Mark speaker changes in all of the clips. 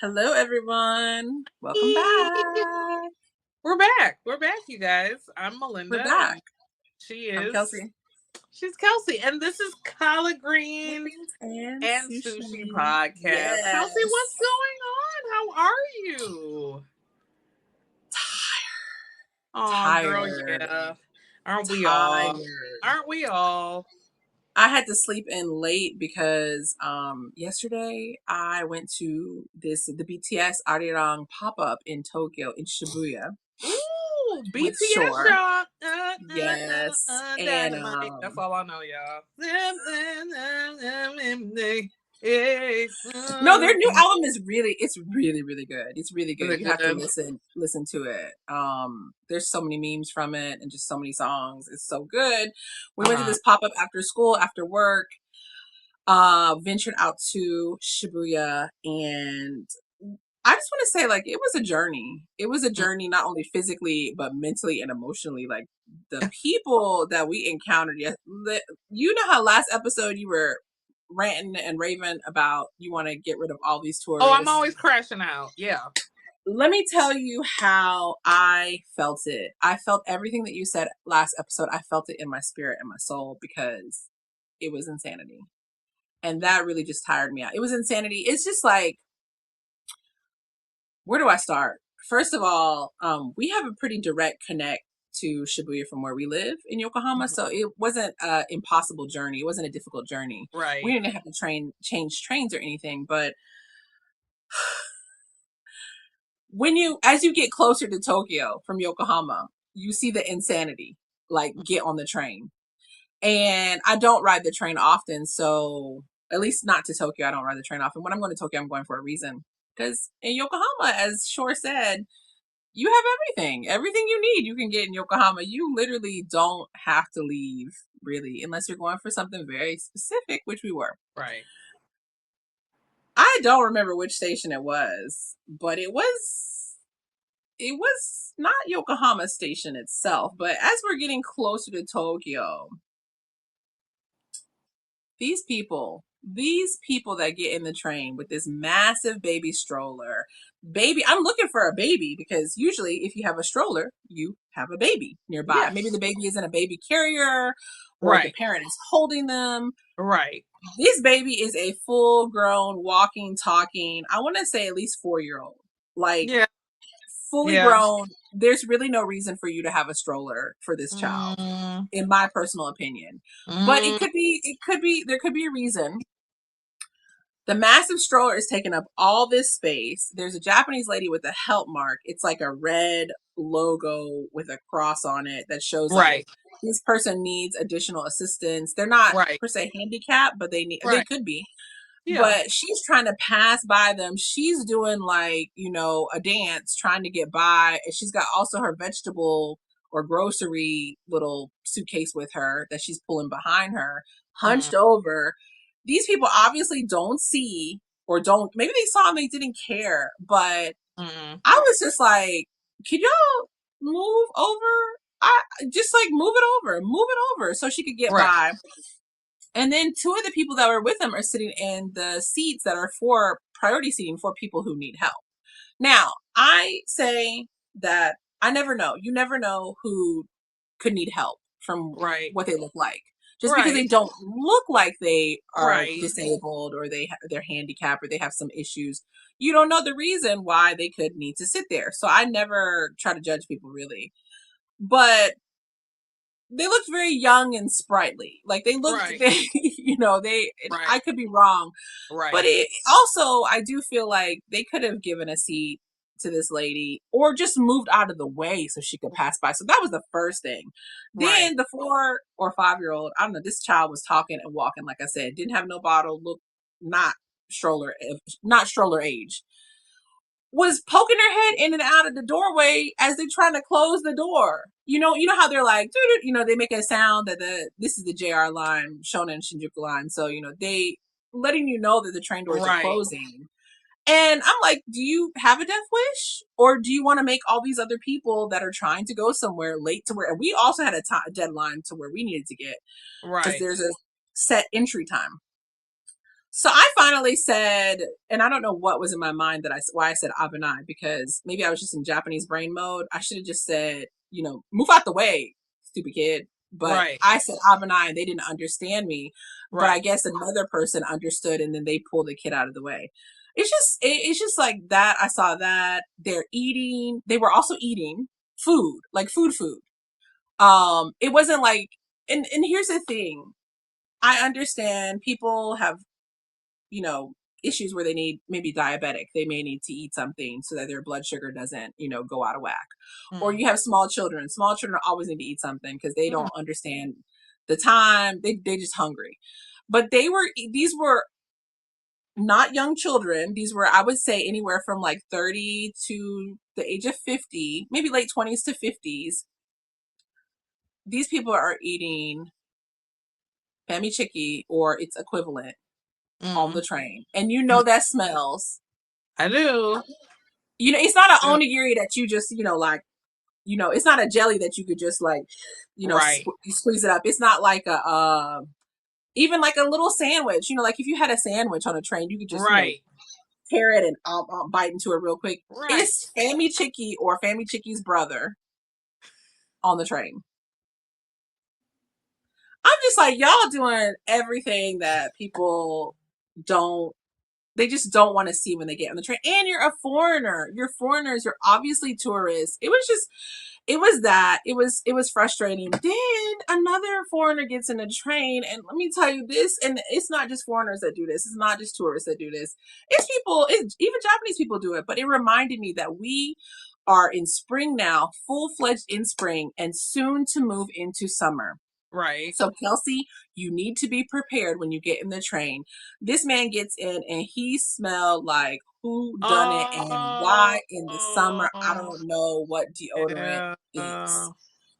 Speaker 1: Hello, everyone. Welcome back.
Speaker 2: We're back. We're back, you guys. I'm
Speaker 1: We're
Speaker 2: Melinda,
Speaker 1: back.
Speaker 2: and she
Speaker 1: I'm
Speaker 2: is
Speaker 1: Kelsey.
Speaker 2: she's Kelsey, and this is collard greens
Speaker 1: Greens and
Speaker 2: and sushi
Speaker 1: sushi.
Speaker 2: podcast. Kelsey, what's
Speaker 1: Yes.
Speaker 2: going on? How are you? Oh, girl,
Speaker 1: Tired.
Speaker 2: yeah. Aren't we all?
Speaker 1: Tired.
Speaker 2: Aren't we all?
Speaker 1: I had to sleep in late because yesterday I went to the BTS Arirang pop-up in Tokyo in Shibuya
Speaker 2: Ooh,
Speaker 1: with
Speaker 2: BTS,
Speaker 1: Shore.
Speaker 2: y'all.
Speaker 1: Yes. And
Speaker 2: Dynamite. That's all I know, y'all. Hey,
Speaker 1: no, their new album is really good. It's really
Speaker 2: is
Speaker 1: good.
Speaker 2: it
Speaker 1: You have to
Speaker 2: good?
Speaker 1: listen to it. There's so many memes from it and just so many songs. It's so good. We went to
Speaker 2: Uh-huh.
Speaker 1: this pop-up after school, after work, ventured out to Shibuya, and I just want to say, like, it was a journey. It was a journey not only physically but mentally and emotionally. Like, the people that we encountered, yes, you know how last episode you were ranting and raving about you want to get rid of all these
Speaker 2: Oh, I'm
Speaker 1: tourists.
Speaker 2: always crashing out. Yeah.
Speaker 1: Let me tell you how I felt it. I felt everything that you said last episode. I felt it in my spirit and my soul because it was insanity. And that really just tired me out. It was insanity. It's just like, where do I start? First of all, we have a pretty direct connect to Shibuya from where we live in Yokohama,
Speaker 2: Mhm.
Speaker 1: so it wasn't an impossible journey. It wasn't a difficult journey. We
Speaker 2: Right.
Speaker 1: didn't have to change trains or anything. But as you get closer to Tokyo from Yokohama, you see the insanity. Like, get on the train. And I don't ride the train often, so at least not to Tokyo. I don't ride the train often. When I'm going to Tokyo, I'm going for a reason. Because in Yokohama, as Shore said, you have everything you need you can get in Yokohama. You literally don't have to leave, really, unless you're going for something very specific, which we were.
Speaker 2: Right.
Speaker 1: I don't remember which station it was, but it was not Yokohama station itself. But as we're getting closer to Tokyo, these people that get in the train with this massive baby stroller, I'm looking for a baby because usually if you have a stroller, you have a baby nearby. Maybe the
Speaker 2: Yes.
Speaker 1: baby is in a baby carrier or the
Speaker 2: Right.
Speaker 1: parent is holding them.
Speaker 2: Right.
Speaker 1: This baby is a full grown, walking, talking, I want to say at least 4-year old. Like,
Speaker 2: Yeah.
Speaker 1: fully
Speaker 2: Yeah.
Speaker 1: grown. There's really no reason for you to have a stroller for this child,
Speaker 2: Mm,
Speaker 1: in my personal opinion. But
Speaker 2: mm,
Speaker 1: there could be a reason. The massive stroller is taking up all this space. There's a Japanese lady with a help mark. It's like a red logo with a cross on it that shows, like, if
Speaker 2: right.
Speaker 1: this person needs additional assistance. They're not
Speaker 2: Right.
Speaker 1: per se handicapped, but they
Speaker 2: Right.
Speaker 1: could be.
Speaker 2: Yeah.
Speaker 1: But she's trying to pass by them. She's doing, like, a dance trying to get by. And she's got also her vegetable or grocery little suitcase with her that she's pulling behind her,
Speaker 2: Mm,
Speaker 1: hunched over. These people obviously don't see, or don't, maybe they saw and they didn't care. But
Speaker 2: mm,
Speaker 1: I was just like, can y'all move over? I just, like, move it over so she could get
Speaker 2: right.
Speaker 1: by. And then two of the people that were with him are sitting in the seats that are for priority seating for people who need help. Now, I say that I never know. You never know who could need help from
Speaker 2: Right.
Speaker 1: what they look like. Just because they
Speaker 2: Right.
Speaker 1: don't look like they are
Speaker 2: Right.
Speaker 1: disabled, or they're handicapped, or they have some issues, you don't know the reason why they could need to sit there. So I never try to judge people, really. But they looked very young and sprightly. Like, they looked,
Speaker 2: Right. Right.
Speaker 1: I could be wrong, but
Speaker 2: Right.
Speaker 1: it also, I do feel like they could have given a seat to this lady or just moved out of the way so she could pass by. So that was the first thing.
Speaker 2: Right.
Speaker 1: Then the 4 or 5 year old, I don't know, this child was talking and walking, like I said, didn't have no bottle, looked not stroller, not stroller age, was poking her head in and out of the doorway as they're trying to close the door. You know how they're like, doo-doo, they make a sound that this is the JR line, Shonan Shinjuku line. So, they letting you know that the train doors are
Speaker 2: Right.
Speaker 1: closing. And I'm like, do you have a death wish? Or do you want to make all these other people that are trying to go somewhere late to where, and we also had a deadline to where we needed to get, because
Speaker 2: Right.
Speaker 1: there's a set entry time. So I finally said, and I don't know what was in my mind why I said Abenai, because maybe I was just in Japanese brain mode. I should have just said, move out the way, stupid kid. But
Speaker 2: Right.
Speaker 1: I said Abenai and they didn't understand me. But I
Speaker 2: Right.
Speaker 1: guess another person understood and then they pulled the kid out of the way. It's just like that. I saw that they were also eating food, like food. It wasn't like, and here's the thing. I understand people have you know, issues where they need maybe diabetic. They may need to eat something so that their blood sugar doesn't, go out of whack. Or
Speaker 2: Mm.
Speaker 1: you have small children. Small children always need to eat something because they
Speaker 2: Mm.
Speaker 1: don't understand the time. They just hungry. But these were not young children. These were, I would say, anywhere from like 30 to the age of 50, maybe late 20s to 50s. These people are eating Fami Chicky or its equivalent on
Speaker 2: Mm.
Speaker 1: the train. And
Speaker 2: Mm.
Speaker 1: that smells.
Speaker 2: I do.
Speaker 1: It's not an
Speaker 2: Yeah.
Speaker 1: onigiri that you just, like, it's not a jelly that you could just like,
Speaker 2: Right.
Speaker 1: you squeeze it up. It's not like even like a little sandwich, like if you had a sandwich on a train, you could just,
Speaker 2: Right.
Speaker 1: tear it and bite into it real quick.
Speaker 2: Right.
Speaker 1: It's Fami Chicky or Fami Chicky's brother on the train. I'm just like, y'all doing everything that people don't they just don't want to see when they get on the train. And you're a foreigner. You're foreigners. You're obviously tourists. It was frustrating. Then another foreigner gets in a train, and let me tell you this, and it's not just foreigners that do this. It's not just tourists that do this. Even Japanese people do it. But it reminded me that we are in spring now, full fledged in spring, and soon to move into summer.
Speaker 2: Right.
Speaker 1: So, Kelsey, you need to be prepared when you get in the train. This man gets in and he smelled like who done it and why in the summer. I
Speaker 2: Oh,
Speaker 1: don't know what deodorant
Speaker 2: yeah.
Speaker 1: is.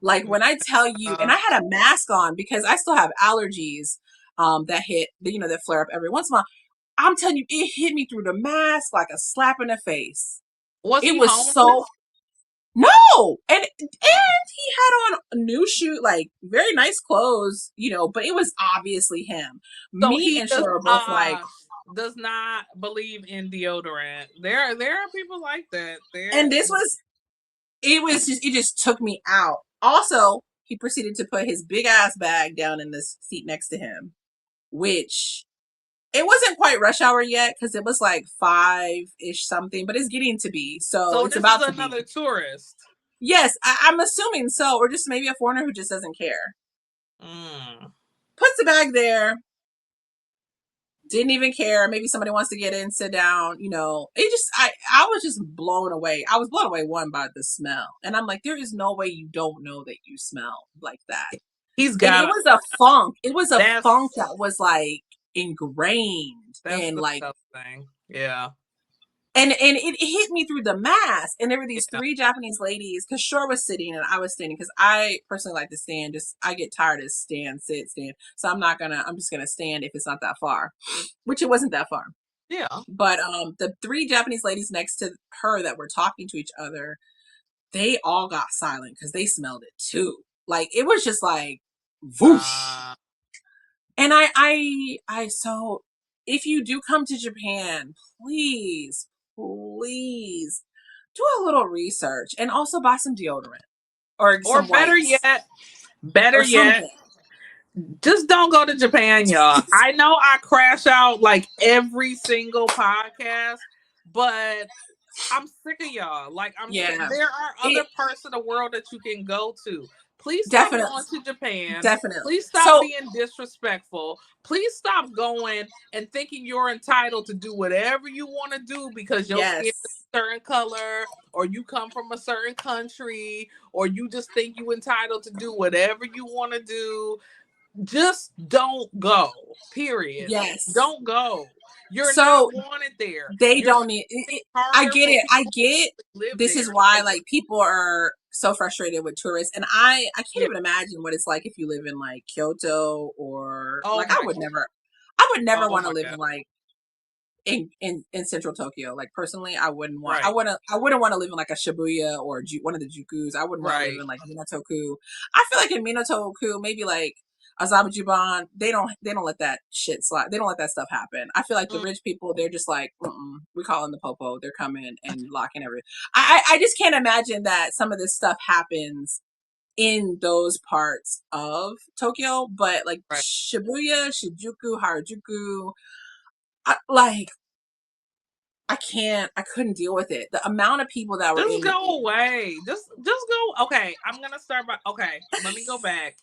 Speaker 1: Like when I tell you, and I had a mask on because I still have allergies that that flare up every once in a while. I'm telling you, it hit me through the mask like a slap in the face.
Speaker 2: Was
Speaker 1: It
Speaker 2: he
Speaker 1: was so
Speaker 2: homeless?
Speaker 1: no, and he had on a new shoe, like very nice clothes, but it was obviously him.
Speaker 2: So
Speaker 1: Me
Speaker 2: he
Speaker 1: and Shore were both like,
Speaker 2: does not believe in deodorant. There are people like that.
Speaker 1: and
Speaker 2: There.
Speaker 1: it just took me out. Also, he proceeded to put his big ass bag down in the seat next to him, which it wasn't quite rush hour yet because it was like 5-ish something, but it's getting to be. So
Speaker 2: So
Speaker 1: it's
Speaker 2: this is
Speaker 1: about to be.
Speaker 2: another tourist.
Speaker 1: Yes, I'm assuming so, or just maybe a foreigner who just doesn't care.
Speaker 2: Mm.
Speaker 1: Puts the bag there, didn't even care. Maybe somebody wants to get in, sit down, I was just blown away. I was blown away one by the smell. And I'm like, there is no way you don't know that you smell like that.
Speaker 2: He's
Speaker 1: And it
Speaker 2: got
Speaker 1: was a funk. It was a funk
Speaker 2: that's
Speaker 1: that was like ingrained
Speaker 2: that's
Speaker 1: and like
Speaker 2: disgusting. Yeah.
Speaker 1: and it hit me through the mask. And there were these
Speaker 2: Yeah.
Speaker 1: three Japanese ladies because Shore was sitting and I was standing because I personally like to stand. Just I get tired of stand. So I'm just gonna stand if it's not that far, which it wasn't that far.
Speaker 2: Yeah.
Speaker 1: But the three Japanese ladies next to her that were talking to each other, they all got silent because they smelled it too. Like it was just like whoosh.
Speaker 2: Uh,
Speaker 1: And so if you do come to Japan, please do a little research and also buy some deodorant or
Speaker 2: or
Speaker 1: some wipes
Speaker 2: better
Speaker 1: or
Speaker 2: yet,
Speaker 1: something.
Speaker 2: just don't go to Japan, y'all. I know I crash out like every single podcast, but I'm sick of y'all. Like I'm sick.
Speaker 1: Yeah.
Speaker 2: There are other
Speaker 1: It
Speaker 2: parts of the world that you can go to. Please stop
Speaker 1: definitely
Speaker 2: going to Japan.
Speaker 1: definitely.
Speaker 2: Please stop
Speaker 1: So
Speaker 2: being disrespectful. Please stop going and thinking you're entitled to do whatever you want to do because your skin is
Speaker 1: yes.
Speaker 2: a certain color or you come from a certain country or you just think you entitled to do whatever you want to do. Just don't go. Period.
Speaker 1: Yes.
Speaker 2: Don't go. You're not
Speaker 1: So
Speaker 2: wanted there.
Speaker 1: they
Speaker 2: You're
Speaker 1: don't
Speaker 2: making
Speaker 1: need
Speaker 2: it
Speaker 1: I
Speaker 2: harder
Speaker 1: get
Speaker 2: for
Speaker 1: it. I
Speaker 2: people
Speaker 1: get
Speaker 2: to live
Speaker 1: this is
Speaker 2: there.
Speaker 1: why
Speaker 2: Like,
Speaker 1: like people are so frustrated with tourists and I can't
Speaker 2: yeah.
Speaker 1: even imagine what it's like if you live in like Kyoto or
Speaker 2: Oh
Speaker 1: like
Speaker 2: my.
Speaker 1: I would never
Speaker 2: Oh
Speaker 1: want to
Speaker 2: my
Speaker 1: live
Speaker 2: God.
Speaker 1: in like in central Tokyo. Like personally,
Speaker 2: Right.
Speaker 1: I wouldn't want to live in like a Shibuya or one of the Jukus. I wouldn't want to live
Speaker 2: Right.
Speaker 1: in like Minato-ku. I feel like in Minato-ku maybe like Azerbaijan, they don't let that shit slide. They don't let that stuff happen. I feel like the
Speaker 2: Mm,
Speaker 1: rich people, they're just like, we calling the popo. They're coming and locking everything. I just can't imagine that some of this stuff happens in those parts of Tokyo, but like
Speaker 2: right.
Speaker 1: Shibuya, Shinjuku, Harajuku, like I couldn't deal with it. The amount of people that were
Speaker 2: Just
Speaker 1: in.
Speaker 2: go away. Just go. Okay, I'm gonna start by. Okay, let me go back.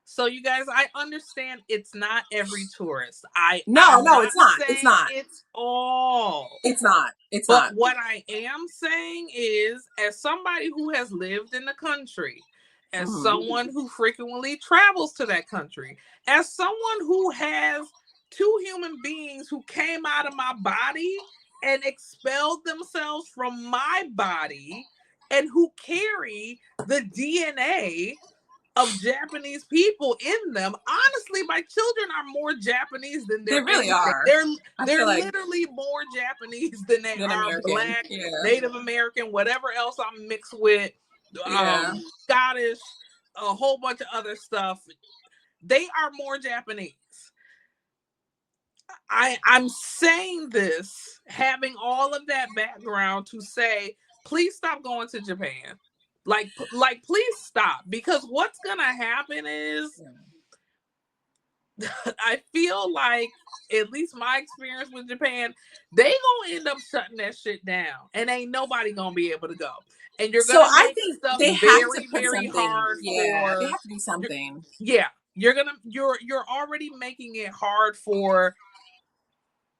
Speaker 2: So you guys, I understand it's not every tourist.
Speaker 1: No,
Speaker 2: I'm
Speaker 1: no,
Speaker 2: not
Speaker 1: it's not. It's
Speaker 2: saying
Speaker 1: not.
Speaker 2: it's all.
Speaker 1: It's not. It's
Speaker 2: But
Speaker 1: not.
Speaker 2: what I am saying is, as somebody who has lived in the country, as
Speaker 1: Hmm.
Speaker 2: someone who frequently travels to that country, as someone who has two human beings who came out of my body and expelled themselves from my body and who carry the DNA of Japanese people in them. Honestly, my children are more Japanese than
Speaker 1: They
Speaker 2: they're
Speaker 1: really
Speaker 2: anything.
Speaker 1: are.
Speaker 2: They're
Speaker 1: I
Speaker 2: they're
Speaker 1: feel like
Speaker 2: literally more Japanese than they
Speaker 1: than
Speaker 2: are
Speaker 1: American.
Speaker 2: black,
Speaker 1: Yeah.
Speaker 2: Native American, whatever else I'm mixed with,
Speaker 1: Yeah.
Speaker 2: Scottish, a whole bunch of other stuff. They are more Japanese. I'm saying this having all of that background to say, please stop going to Japan. Please stop, because what's gonna happen is I feel like, at least my experience with Japan, they gonna end up shutting that shit down, and ain't nobody gonna be able to go. And you're
Speaker 1: So
Speaker 2: gonna
Speaker 1: I
Speaker 2: make
Speaker 1: think
Speaker 2: stuff
Speaker 1: they have to
Speaker 2: very,
Speaker 1: put
Speaker 2: very
Speaker 1: something.
Speaker 2: hard
Speaker 1: Yeah, they
Speaker 2: for.
Speaker 1: have to do something.
Speaker 2: Yeah, you're already making it hard for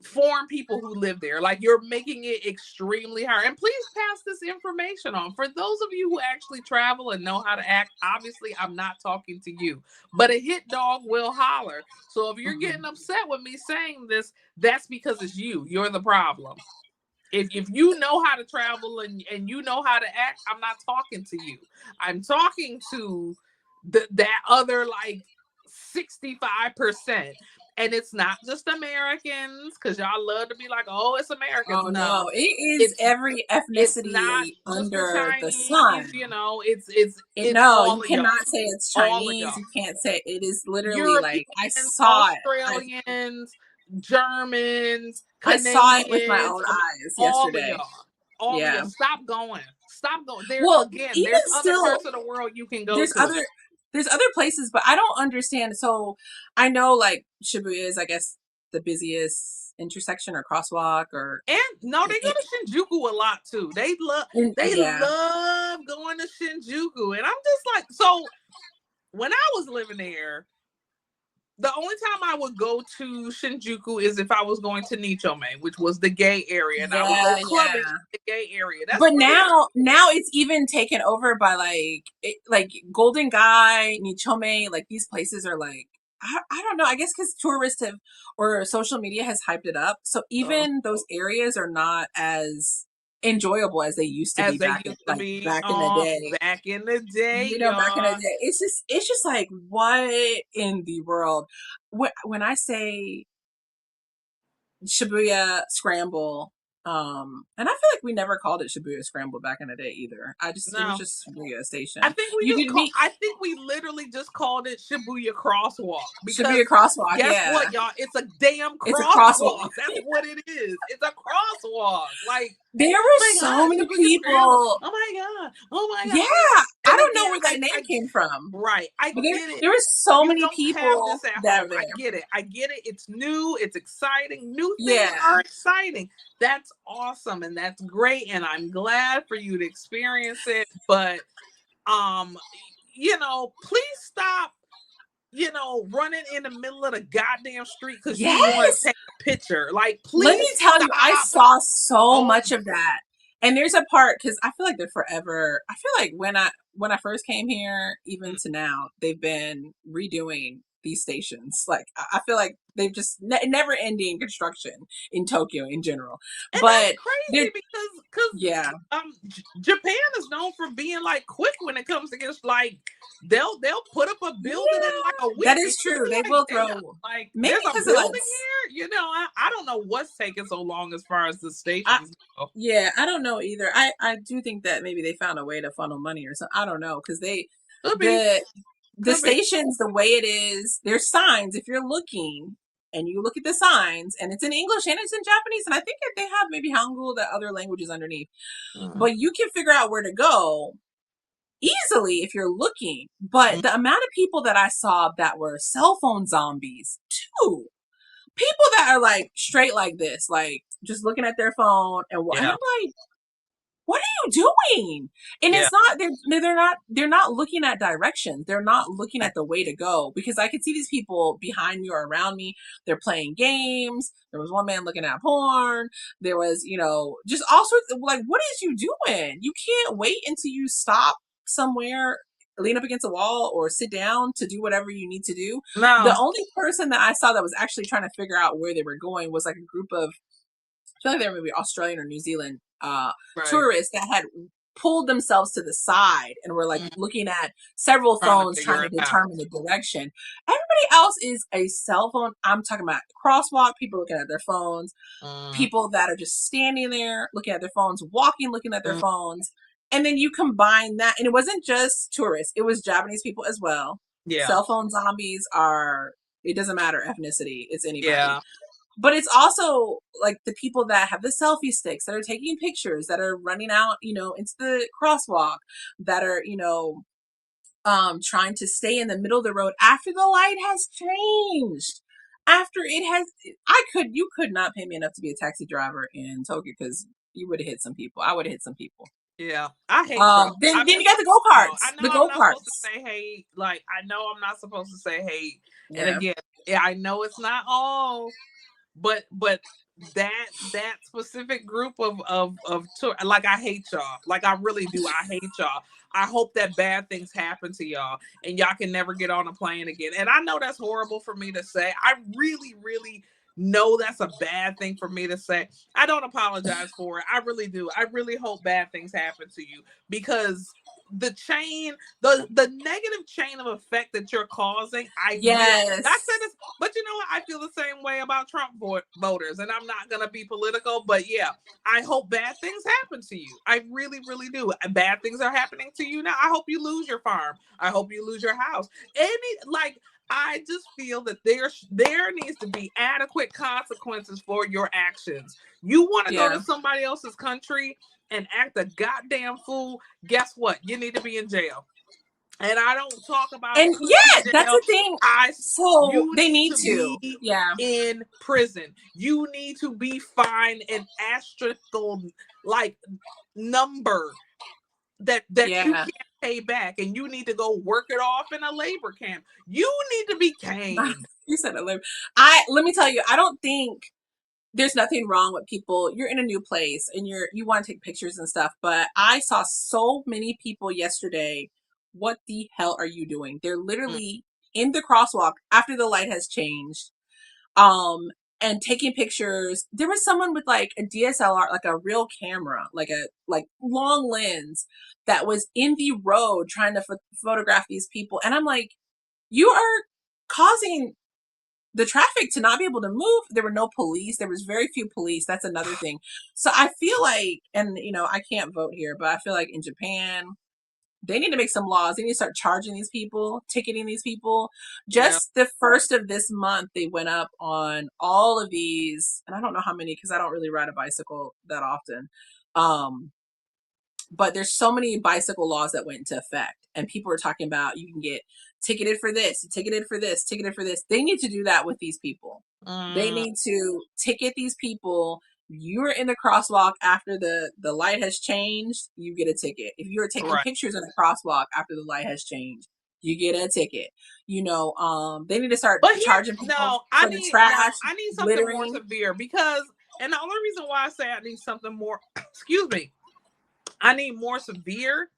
Speaker 2: foreign people who live there. Like, you're making it extremely hard. And please pass this information on. For those of you who actually travel and know how to act, obviously I'm not talking to you. But a hit dog will holler. So if you're
Speaker 1: Mhm.
Speaker 2: getting upset with me saying this, that's because it's you. You're the problem. If you know how to travel and you know how to act, I'm not talking to you. I'm talking to that other like 65%. And it's not just Americans, because y'all love to be like, oh, it's Americans.
Speaker 1: Oh
Speaker 2: No,
Speaker 1: no, it is
Speaker 2: it's
Speaker 1: every
Speaker 2: it's not
Speaker 1: ethnicity
Speaker 2: just the
Speaker 1: under the
Speaker 2: Chinese,
Speaker 1: sun.
Speaker 2: it's
Speaker 1: No, you
Speaker 2: all of
Speaker 1: cannot
Speaker 2: y'all.
Speaker 1: say it's
Speaker 2: All of
Speaker 1: Chinese.
Speaker 2: y'all.
Speaker 1: You can't say it is literally like I
Speaker 2: Europeans,
Speaker 1: saw it.
Speaker 2: Australians, Germans,
Speaker 1: I saw it with my
Speaker 2: Canadians,
Speaker 1: own eyes
Speaker 2: all of
Speaker 1: yesterday.
Speaker 2: y'all. All of
Speaker 1: Yeah.
Speaker 2: y'all. Stop going. Stop going.
Speaker 1: Well, even
Speaker 2: There's other
Speaker 1: still,
Speaker 2: parts of the world you can go
Speaker 1: there's
Speaker 2: to.
Speaker 1: other there's other places, but I don't understand. So I know like Shibuya is, I guess, the busiest intersection or crosswalk or
Speaker 2: And no, they go
Speaker 1: it,
Speaker 2: to Shinjuku a lot too. They
Speaker 1: yeah.
Speaker 2: love going to Shinjuku. And I'm just like, so when I was living there, the only time I would go to Shinjuku is if I was going to Nichome, which was the gay area, and I would go
Speaker 1: Yeah,
Speaker 2: clubbing
Speaker 1: yeah.
Speaker 2: in the gay area. That's
Speaker 1: But
Speaker 2: pretty much
Speaker 1: now it's even taken over by like Golden Guy, Nichome, like these places are like I don't know. I guess because tourists have or social media has hyped it up, so
Speaker 2: uh,
Speaker 1: even those areas are not as enjoyable as they used to
Speaker 2: as
Speaker 1: be
Speaker 2: they
Speaker 1: back in
Speaker 2: used to be
Speaker 1: back in the day.
Speaker 2: back in the day,
Speaker 1: Back in the
Speaker 2: y'all.
Speaker 1: day, it's just like what in the world? When I say Shibuya Scramble. And I feel like we never called it Shibuya Scramble back in the day either. It was
Speaker 2: No,
Speaker 1: just Shibuya Station. You could meet
Speaker 2: I think we literally just called it Shibuya Crosswalk,
Speaker 1: Shibuya
Speaker 2: because
Speaker 1: Crosswalk.
Speaker 2: guess
Speaker 1: Yeah,
Speaker 2: what, y'all? It's a damn
Speaker 1: it's a crosswalk.
Speaker 2: crosswalk. That's what it is. It's a crosswalk. Like,
Speaker 1: There were
Speaker 2: oh my
Speaker 1: so
Speaker 2: god,
Speaker 1: many
Speaker 2: Shibuya Scramble.
Speaker 1: people.
Speaker 2: Oh my god. Oh my
Speaker 1: Yeah,
Speaker 2: god.
Speaker 1: I
Speaker 2: And
Speaker 1: don't know
Speaker 2: again,
Speaker 1: where that name
Speaker 2: I
Speaker 1: came from,
Speaker 2: right. I
Speaker 1: but
Speaker 2: get it.
Speaker 1: there were so
Speaker 2: You
Speaker 1: many
Speaker 2: don't have
Speaker 1: people
Speaker 2: this at
Speaker 1: that
Speaker 2: home.
Speaker 1: were there.
Speaker 2: I get it. I get it. It's new. It's exciting. New things
Speaker 1: Yeah.
Speaker 2: are exciting. That's awesome and that's great. And I'm glad for you to experience it. But um, please stop, running in the middle of the goddamn street because you want to
Speaker 1: Yes.
Speaker 2: take a picture. Like,
Speaker 1: Let me
Speaker 2: please
Speaker 1: tell you, I
Speaker 2: stop.
Speaker 1: saw so
Speaker 2: Oh,
Speaker 1: much of that. And there's a part because I feel like they're forever. I feel like when I first came here, even to now, they've been redoing these stations. Like I feel like they've just never ending construction in Tokyo in general.
Speaker 2: and that's
Speaker 1: But they're
Speaker 2: crazy because
Speaker 1: yeah,
Speaker 2: Japan is known for being like quick when it comes to just like they'll put up a building in like
Speaker 1: yeah,
Speaker 2: a
Speaker 1: that
Speaker 2: week, and
Speaker 1: is
Speaker 2: you'll
Speaker 1: true.
Speaker 2: be
Speaker 1: They
Speaker 2: like,
Speaker 1: will
Speaker 2: damn,
Speaker 1: throw
Speaker 2: like
Speaker 1: maybe
Speaker 2: there's a
Speaker 1: because of like
Speaker 2: building here. I don't know what's taking so long as far as the
Speaker 1: I
Speaker 2: stations go.
Speaker 1: yeah, I don't know either. I do think that maybe they found a way to funnel money or something. I don't know because
Speaker 2: Could be.
Speaker 1: the the
Speaker 2: Could be.
Speaker 1: stations, the way it is, there's signs. If you're looking and you look at the signs, and it's in English and it's in Japanese, and I think that they have maybe Hangul, the other languages underneath,
Speaker 2: Mm.
Speaker 1: but you can figure out where to go easily if you're looking. But
Speaker 2: Mm.
Speaker 1: the amount of people that I saw that were cell phone zombies, too, people that are like straight like this, like just looking at their phone, and I'm
Speaker 2: Yeah.
Speaker 1: like, what are you doing? And
Speaker 2: Yeah.
Speaker 1: it's not, they're not looking at directions. They're not looking at the way to go, because I could see these people behind me or around me. They're playing games. There was one man looking at porn. There was, just all sorts of, like, what is you doing? You can't wait until you stop somewhere, lean up against a wall, or sit down to do whatever you need to do. The
Speaker 2: No.
Speaker 1: only person that I saw that was actually trying to figure out where they were going was like a group of, I feel like they were maybe Australian or New Zealand
Speaker 2: Right.
Speaker 1: tourists that had pulled themselves to the side and were like
Speaker 2: Mm.
Speaker 1: looking at several
Speaker 2: Trying to
Speaker 1: phones trying
Speaker 2: figure
Speaker 1: to
Speaker 2: it out.
Speaker 1: determine the direction. Everybody else is a cell phone. I'm talking about crosswalk, people looking at their phones,
Speaker 2: Mm.
Speaker 1: people that are just standing there looking at their phones, walking, looking at their
Speaker 2: Mm.
Speaker 1: phones. And then you combine that, and it wasn't just tourists, it was Japanese people as well.
Speaker 2: Yeah.
Speaker 1: Cell phone zombies are, it doesn't matter ethnicity, it's anybody.
Speaker 2: Yeah.
Speaker 1: But it's also like the people that have the selfie sticks, that are taking pictures, that are running out, into the crosswalk, that are, trying to stay in the middle of the road after the light has changed. After it has, you could not pay me enough to be a taxi driver in Tokyo, because you would have hit some people. I would have hit some people.
Speaker 2: Yeah, I hate y'all.
Speaker 1: Then
Speaker 2: I'm
Speaker 1: you
Speaker 2: just
Speaker 1: got
Speaker 2: like
Speaker 1: the go
Speaker 2: y'all. I
Speaker 1: karts.
Speaker 2: know
Speaker 1: The
Speaker 2: I'm
Speaker 1: go
Speaker 2: not supposed to
Speaker 1: karts.
Speaker 2: say hate. Like I know I'm not supposed to say hate. And
Speaker 1: Yeah.
Speaker 2: again, yeah, I know it's not all, but that specific group of tour, like I hate y'all. Like I really do. I hate y'all. I hope that bad things happen to y'all and y'all can never get on a plane again. And I know that's horrible for me to say. I really, really know that's a bad thing for me to say. I don't apologize for it. I really do. I really hope bad things happen to you because the chain, the negative chain of effect that you're causing, I said
Speaker 1: Yes.
Speaker 2: this, but you know what? I feel the same way about Trump voters, and I'm not gonna be political, but yeah, I hope bad things happen to you. I really, really do. Bad things are happening to you now. I hope you lose your farm. I hope you lose your house. I just feel that there needs to be adequate consequences for your actions. You want to go
Speaker 1: Yeah.
Speaker 2: to somebody else's country and act a goddamn fool? Guess what? You need to be in jail. And I don't talk about
Speaker 1: And
Speaker 2: could be
Speaker 1: yeah, that's
Speaker 2: jail.
Speaker 1: the thing.
Speaker 2: I
Speaker 1: So
Speaker 2: You
Speaker 1: they
Speaker 2: need
Speaker 1: need
Speaker 2: to
Speaker 1: to.
Speaker 2: be
Speaker 1: Yeah.
Speaker 2: in prison. You need to be fined an astronomical like number that you
Speaker 1: Yeah.
Speaker 2: can't pay back, and you need to go work it off in a labor camp. You need to be caned.
Speaker 1: You said it. Let me tell you, I don't think there's nothing wrong with people. You're in a new place and you want to take pictures and stuff, but I saw so many people yesterday. What the hell are you doing? They're
Speaker 2: Mm.
Speaker 1: literally in the crosswalk after the light has changed. And taking pictures. There was someone with like a DSLR, like a real camera, like long lens, that was in the road trying to photograph these people. And I'm like, you are causing the traffic to not be able to move. There were no police. There was very few police. That's another thing. So I feel like, and I can't vote here, but I feel like in Japan, they need to make some laws. They need to start charging these people, ticketing these people.
Speaker 2: Yeah.
Speaker 1: Just the first of this month, they went up on all of these, and I don't know how many because I don't really ride a bicycle that often. Um, but there's so many bicycle laws that went into effect, and people are talking about you can get ticketed for this, ticketed for this, ticketed for this. They need to do that with these people. They
Speaker 2: Mm,
Speaker 1: need to ticket these people. You're in the crosswalk after the light has changed, you get a ticket. If you're taking
Speaker 2: right.
Speaker 1: pictures in the crosswalk after the light has changed, you get a ticket. They need to start
Speaker 2: But
Speaker 1: charging people
Speaker 2: no,
Speaker 1: for the trash,
Speaker 2: I need something more
Speaker 1: littering.
Speaker 2: severe because, and the only reason why I say I need something more, excuse me, I need more severe.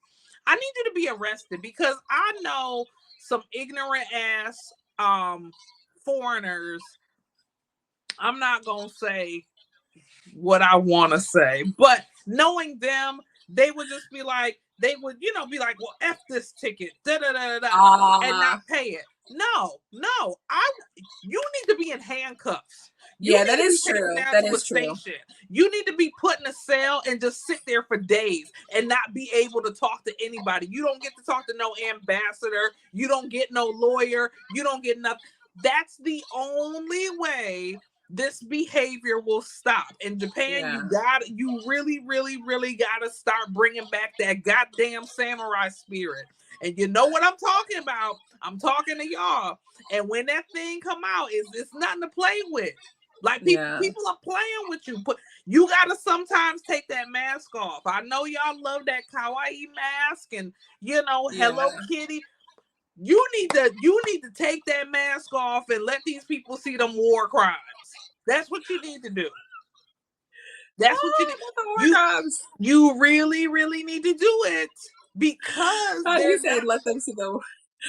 Speaker 2: I need you to be arrested because I know some ignorant ass foreigners. I'm not gonna say what I want to say, but knowing them, they would just be like, they would, be like, well, F this ticket, da da da da, and not
Speaker 1: Ah,
Speaker 2: pay it. No, no, you need to be in handcuffs. You
Speaker 1: Yeah,
Speaker 2: need
Speaker 1: that
Speaker 2: to be
Speaker 1: is
Speaker 2: taken
Speaker 1: true.
Speaker 2: down
Speaker 1: That
Speaker 2: to a
Speaker 1: is true.
Speaker 2: station. You need to be put in a cell and just sit there for days and not be able to talk to anybody. You don't get to talk to no ambassador. You don't get no lawyer. You don't get nothing. That's the only way this behavior will stop. In Japan,
Speaker 1: Yeah.
Speaker 2: you really, really, really got to start bringing back that goddamn samurai spirit. And you know what I'm talking about? I'm talking to y'all. And when that thing come out, it's nothing to play with. Like
Speaker 1: Yeah.
Speaker 2: people are playing with you. You gotta sometimes take that mask off. I know y'all love that kawaii mask and
Speaker 1: Yeah.
Speaker 2: Hello Kitty. You need to take that mask off and let these people see them war crimes. That's what you need to do. That's what you
Speaker 1: Oh,
Speaker 2: need.
Speaker 1: not the war
Speaker 2: You
Speaker 1: crimes.
Speaker 2: you really, really need to do it because
Speaker 1: Oh, you
Speaker 2: they're
Speaker 1: said
Speaker 2: not.
Speaker 1: let them see the.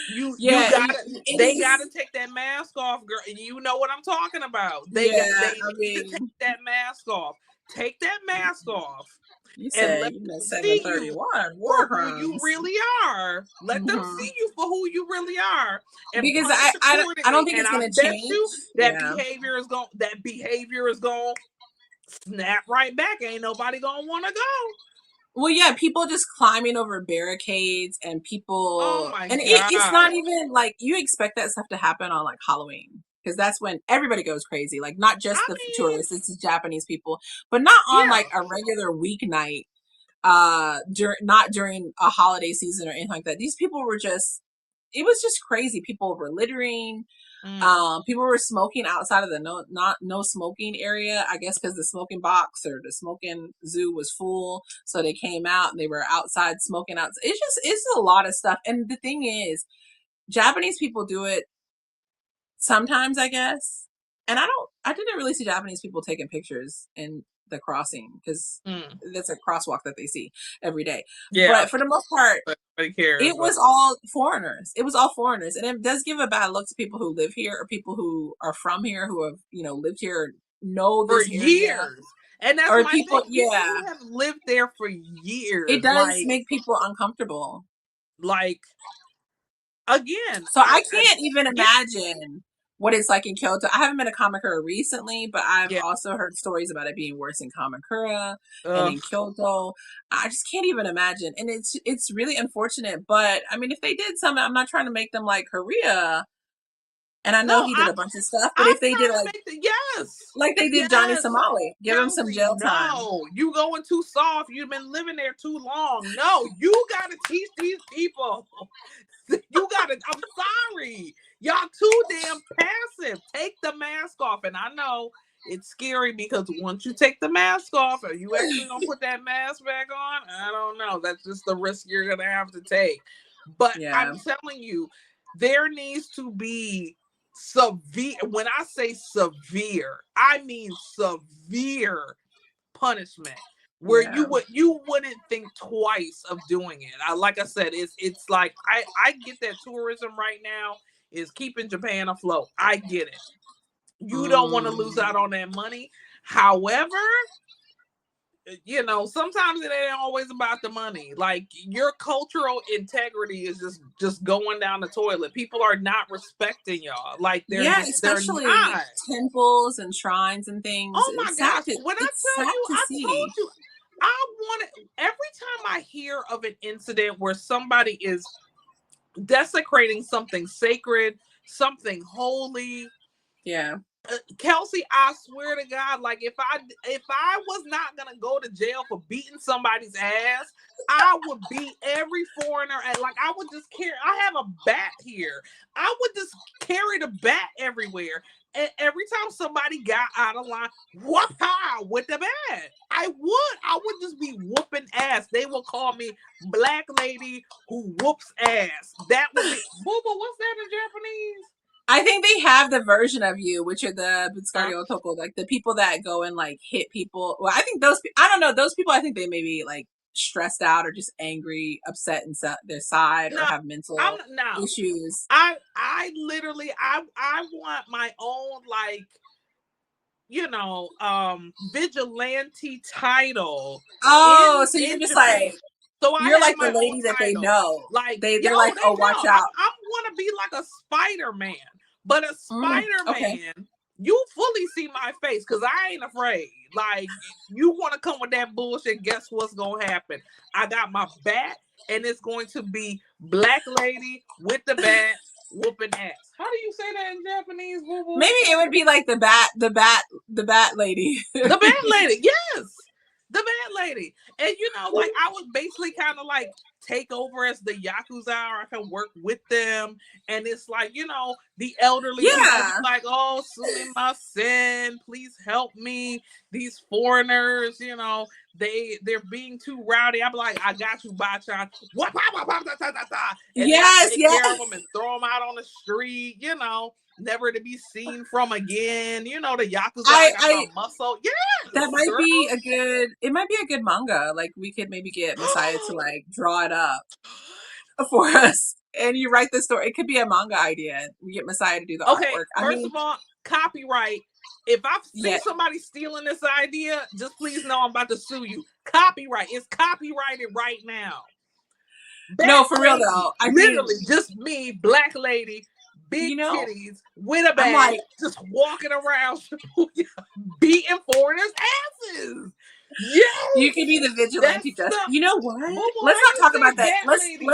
Speaker 2: You
Speaker 1: Yeah,
Speaker 2: gotta
Speaker 1: it
Speaker 2: they gotta
Speaker 1: is.
Speaker 2: take that mask off, girl. And you know what I'm talking about.
Speaker 1: Yeah,
Speaker 2: They
Speaker 1: I
Speaker 2: need to take
Speaker 1: mean,
Speaker 2: that mask off. Take that mask off
Speaker 1: you
Speaker 2: and
Speaker 1: said
Speaker 2: let
Speaker 1: you know
Speaker 2: them see you
Speaker 1: 731
Speaker 2: for
Speaker 1: war
Speaker 2: who you
Speaker 1: crimes.
Speaker 2: really are. Let them
Speaker 1: Hmm.
Speaker 2: see you for who you really are and
Speaker 1: Because
Speaker 2: punish
Speaker 1: I don't
Speaker 2: accordingly.
Speaker 1: think
Speaker 2: And
Speaker 1: it's
Speaker 2: I
Speaker 1: gonna
Speaker 2: bet
Speaker 1: change.
Speaker 2: you
Speaker 1: Yeah.
Speaker 2: that behavior is going to snap right back. Ain't nobody going to want to go.
Speaker 1: Well, yeah, people just climbing over barricades and
Speaker 2: Oh
Speaker 1: people,
Speaker 2: my
Speaker 1: and it's
Speaker 2: god.
Speaker 1: not even like you expect that stuff to happen on like Halloween because that's when everybody goes crazy. Like not just
Speaker 2: I
Speaker 1: the
Speaker 2: mean,
Speaker 1: tourists, it's the Japanese people, but not on like
Speaker 2: yeah.
Speaker 1: a regular weeknight. During not during a holiday season or anything like that. These people were just. It was just crazy. People were littering.
Speaker 2: Mm.
Speaker 1: People were smoking outside of the no smoking area. I guess because the smoking box or the smoking zoo was full, so they came out and they were outside smoking out. It's a lot of stuff. And the thing is, Japanese people do it sometimes, I guess. And I didn't really see Japanese people taking pictures in the crossing because
Speaker 2: Mm.
Speaker 1: that's a crosswalk that they see every day.
Speaker 2: Yeah.
Speaker 1: But for the most part,
Speaker 2: But nobody cares.
Speaker 1: it was all foreigners. It was all foreigners, and it does give a bad look to people who live here or people who are from here who have lived here, or know
Speaker 2: For
Speaker 1: this area,
Speaker 2: years. And that's
Speaker 1: or
Speaker 2: my
Speaker 1: people.
Speaker 2: thing. People
Speaker 1: Yeah,
Speaker 2: who have lived there for
Speaker 1: it
Speaker 2: years,
Speaker 1: does make people uncomfortable.
Speaker 2: like again,
Speaker 1: So I can't even
Speaker 2: yeah,
Speaker 1: imagine what it's like in Kyoto. I haven't been to Kamakura recently, but I've
Speaker 2: yeah.
Speaker 1: also heard stories about it being worse in Kamakura and
Speaker 2: Ugh.
Speaker 1: in Kyoto. I just can't even imagine, and it's really unfortunate. But I mean, if they did something, I'm not trying to make them like Korea. And I
Speaker 2: No,
Speaker 1: know he did a bunch of stuff, but
Speaker 2: I'm
Speaker 1: if they did
Speaker 2: trying to make the yes.
Speaker 1: like they did Johnny
Speaker 2: Yes.
Speaker 1: Somali, give him some
Speaker 2: Kelsey,
Speaker 1: jail time.
Speaker 2: no, you going too soft. You've been living there too long. No, you gotta teach these people. You gotta, I'm sorry. Y'all too damn passive. Take the mask off. And I know it's scary because once you take the mask off, are you actually gonna put that mask back on? I don't know. That's just the risk you're gonna have to take. But
Speaker 1: Yeah,
Speaker 2: I'm telling you, there needs to be severe. When I say severe, I mean severe punishment where
Speaker 1: yeah.
Speaker 2: you wouldn't think twice of doing it. Like I said, it's like I get that tourism right now is keeping Japan afloat. I get it. You don't want to lose
Speaker 1: Mm.
Speaker 2: out on that money. However, sometimes it ain't always about the money. Like your cultural integrity is just going down the toilet. People are not respecting y'all. Like
Speaker 1: Yeah,
Speaker 2: they're
Speaker 1: especially
Speaker 2: not.
Speaker 1: temples and shrines and things.
Speaker 2: Oh my
Speaker 1: It's sad
Speaker 2: gosh.
Speaker 1: to
Speaker 2: When I
Speaker 1: it's
Speaker 2: tell
Speaker 1: sad
Speaker 2: you,
Speaker 1: to
Speaker 2: I told
Speaker 1: see.
Speaker 2: you, I want it. Every time I hear of an incident where somebody is desecrating something sacred, something holy,
Speaker 1: Yeah.
Speaker 2: Kelsey, I swear to God, like if I was not gonna go to jail for beating somebody's ass, I would beat every foreigner and like I would just carry. I have a bat here. I would just carry the bat everywhere. And every time somebody got out of line, whoop with the bat. I would just be whooping ass. They will call me black lady who whoops ass. That would be Boo Boo, what's that in Japanese?
Speaker 1: I think they have the version of you, which are the
Speaker 2: Huh?
Speaker 1: Butskari Otoko, like the people that go and like hit people. Well, I think I don't know, those people, I think they may be like stressed out or just angry, upset inside their side or
Speaker 2: No,
Speaker 1: have
Speaker 2: I'm
Speaker 1: mental
Speaker 2: no.
Speaker 1: issues.
Speaker 2: I literally I want my own like vigilante title
Speaker 1: Oh, so you're
Speaker 2: in
Speaker 1: just
Speaker 2: Japan.
Speaker 1: like,
Speaker 2: So I
Speaker 1: you're
Speaker 2: have
Speaker 1: like the
Speaker 2: my own
Speaker 1: lady that they
Speaker 2: title.
Speaker 1: know.
Speaker 2: Like, yo,
Speaker 1: They're like,
Speaker 2: they
Speaker 1: oh,
Speaker 2: know.
Speaker 1: watch
Speaker 2: I
Speaker 1: out.
Speaker 2: want to be like a Spider-Man. But a
Speaker 1: Okay.
Speaker 2: Spider-Man, you fully see my face because I ain't afraid. Like, you want to come with that bullshit, guess what's gonna happen? I got my bat, and it's going to be black lady with the bat whooping ass. How do you say that in Japanese, boo boo?
Speaker 1: Maybe it would be like the bat lady.
Speaker 2: The bad lady, yes, the bad lady. And like, I would basically kind of like take over as the yakuza, or I can work with them. And it's like, the elderly people be
Speaker 1: Yeah.
Speaker 2: like, "Oh, sumimasen, please help me. These foreigners, they're being too rowdy." I'm like, "I got you, Bachan." And then I
Speaker 1: Yes,
Speaker 2: take
Speaker 1: yes.
Speaker 2: care of them and throw them out on the street. Never to be seen from again. The Yakuza, I got
Speaker 1: I
Speaker 2: the muscle.
Speaker 1: that
Speaker 2: Yes,
Speaker 1: might
Speaker 2: girl.
Speaker 1: be it might be a good manga. Like we could maybe get Messiah to like draw it up for us. And you write the story. It could be a manga idea. We get Messiah to do the
Speaker 2: Okay,
Speaker 1: artwork. I
Speaker 2: first
Speaker 1: mean,
Speaker 2: of all, copyright. If I see
Speaker 1: yeah.
Speaker 2: somebody stealing this idea, just please know I'm about to sue you. Copyright. It's copyrighted right now.
Speaker 1: No,
Speaker 2: Bat
Speaker 1: for real
Speaker 2: lady.
Speaker 1: though. I mean,
Speaker 2: Literally, just me, black lady, big
Speaker 1: you know,
Speaker 2: titties, with a
Speaker 1: I'm
Speaker 2: bat,
Speaker 1: like,
Speaker 2: just walking around beating foreigners' asses.
Speaker 1: you could be
Speaker 2: Yes!
Speaker 1: the vigilante
Speaker 2: That's
Speaker 1: justice.
Speaker 2: the
Speaker 1: You know what?
Speaker 2: Boo boo,
Speaker 1: Let's
Speaker 2: how
Speaker 1: not
Speaker 2: you
Speaker 1: talk about
Speaker 2: say
Speaker 1: that.
Speaker 2: bat lady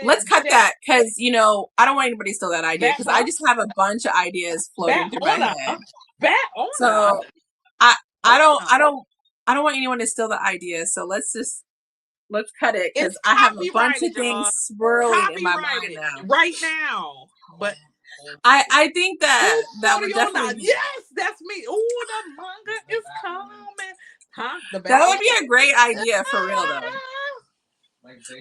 Speaker 1: Let's
Speaker 2: in
Speaker 1: cut
Speaker 2: Jap
Speaker 1: that because I don't want anybody to steal that idea
Speaker 2: bat
Speaker 1: because I
Speaker 2: huh?
Speaker 1: just have a bunch of ideas
Speaker 2: Bat
Speaker 1: floating through my
Speaker 2: owner.
Speaker 1: head.
Speaker 2: Bat owner.
Speaker 1: So I I don't
Speaker 2: Owner.
Speaker 1: I don't I don't want anyone to steal the idea. So let's cut it because
Speaker 2: It's
Speaker 1: I have a bunch of
Speaker 2: copyrighted,
Speaker 1: things
Speaker 2: y'all.
Speaker 1: swirling in my mind
Speaker 2: Copyrighted
Speaker 1: now.
Speaker 2: right now. But
Speaker 1: I think that that would definitely
Speaker 2: Toriona,
Speaker 1: be
Speaker 2: yes, that's me. Ooh, the manga is coming. Huh? The
Speaker 1: that
Speaker 2: bat
Speaker 1: would
Speaker 2: lady.
Speaker 1: be a great idea for real though.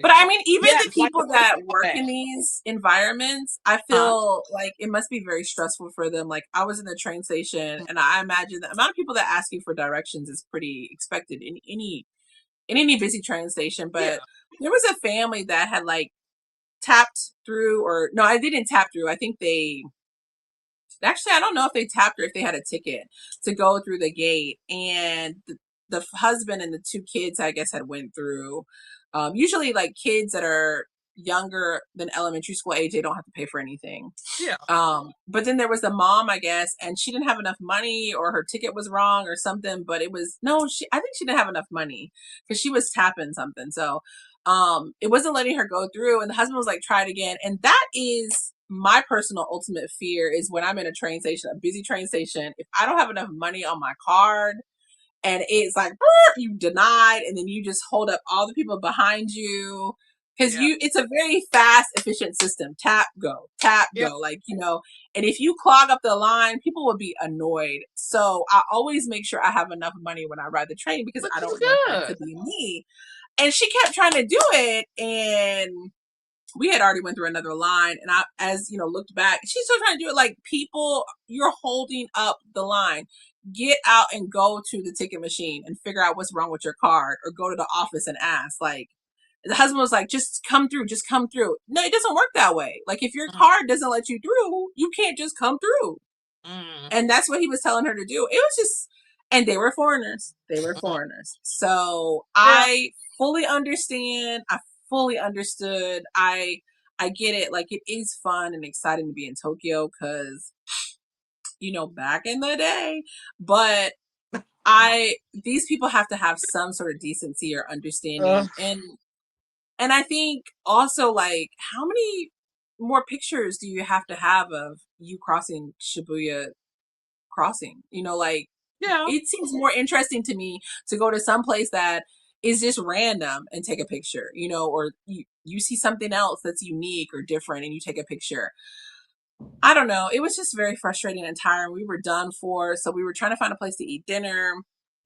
Speaker 1: But I mean, even the
Speaker 2: Yes, like a
Speaker 1: people that
Speaker 2: baseball
Speaker 1: work
Speaker 2: bat.
Speaker 1: in these environments, I
Speaker 2: Huh?
Speaker 1: feel like it must be very stressful for them. Like I was in the train station and I imagine the amount of people that ask you for directions is pretty expected in any busy train station.
Speaker 2: Yeah.
Speaker 1: But there was a family that had like tapped through or no, I didn't tap through. I think they actually I don't know if they tapped or if they had a ticket to go through the gate and the husband and the two kids I guess had went through. Usually like kids that are younger than elementary school age, they don't have to pay for anything.
Speaker 2: Yeah.
Speaker 1: But then there was the mom, I guess, and she didn't have enough money or her ticket was wrong or something, but it was no, I think she didn't have enough money because she was tapping something. So it wasn't letting her go through and the husband was like, try it again. And that is my personal ultimate fear is when I'm in a train station, a busy train station, if I don't have enough money on my card and it's like you denied and then you just hold up all the people behind you because
Speaker 2: Yeah.
Speaker 1: it's a very fast efficient system, tap
Speaker 2: Yeah.
Speaker 1: go, like and if you clog up the line people will be annoyed. So I always make sure I have enough money when I ride the train because
Speaker 2: Which
Speaker 1: I
Speaker 2: is
Speaker 1: don't want that
Speaker 2: good.
Speaker 1: to be me. And she kept trying to do it and we had already went through another line and I as looked back she's still trying to do it. Like, people, you're holding up the line, get out and go to the ticket machine and figure out what's wrong with your card or go to the office and ask. Like, the husband was like, just come through, just come through. No, it doesn't work that way. Like, if your
Speaker 2: Mm,
Speaker 1: card doesn't let you through you can't just come through.
Speaker 2: mm,
Speaker 1: And that's what he was telling her to do. It was just, and they were foreigners. They were
Speaker 2: mm.
Speaker 1: foreigners. So
Speaker 2: Yeah.
Speaker 1: I fully understand. I fully understood. I get it. Like, it is fun and exciting to be in Tokyo because, back in the day. But these people have to have some sort of decency or understanding. And I think also, like, how many more pictures do you have to have of you crossing Shibuya crossing? Like,
Speaker 2: Yeah.
Speaker 1: it seems more interesting to me to go to some place that is just random and take a picture, or you see something else that's unique or different and you take a picture. I don't know. It was just very frustrating and tiring. We were done for, so we were trying to find a place to eat dinner.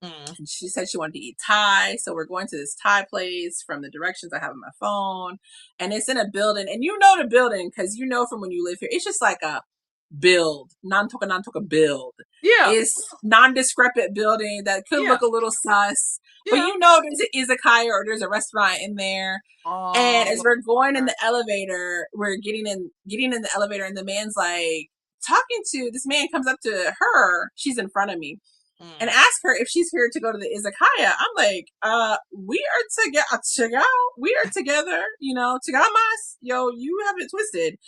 Speaker 2: Mm,
Speaker 1: And she said she wanted to eat Thai. So we're going to this Thai place from the directions I have on my phone. And it's in a building. And the building because from when you live here, it's just like a build, non-toka build.
Speaker 2: yeah.
Speaker 1: It's non-decrepit building that could
Speaker 2: Yeah.
Speaker 1: look a little sus. But
Speaker 2: Yeah.
Speaker 1: there's an izakaya or there's a restaurant in there. And as
Speaker 2: Oh,
Speaker 1: we're going in the elevator, we're getting in the elevator, and the man's like talking to this man comes up to her. She's in front of me and
Speaker 2: mm,
Speaker 1: ask her if she's here to go to the izakaya. I'm like, we are together. We are together. Tagamas. Yo, you have it twisted.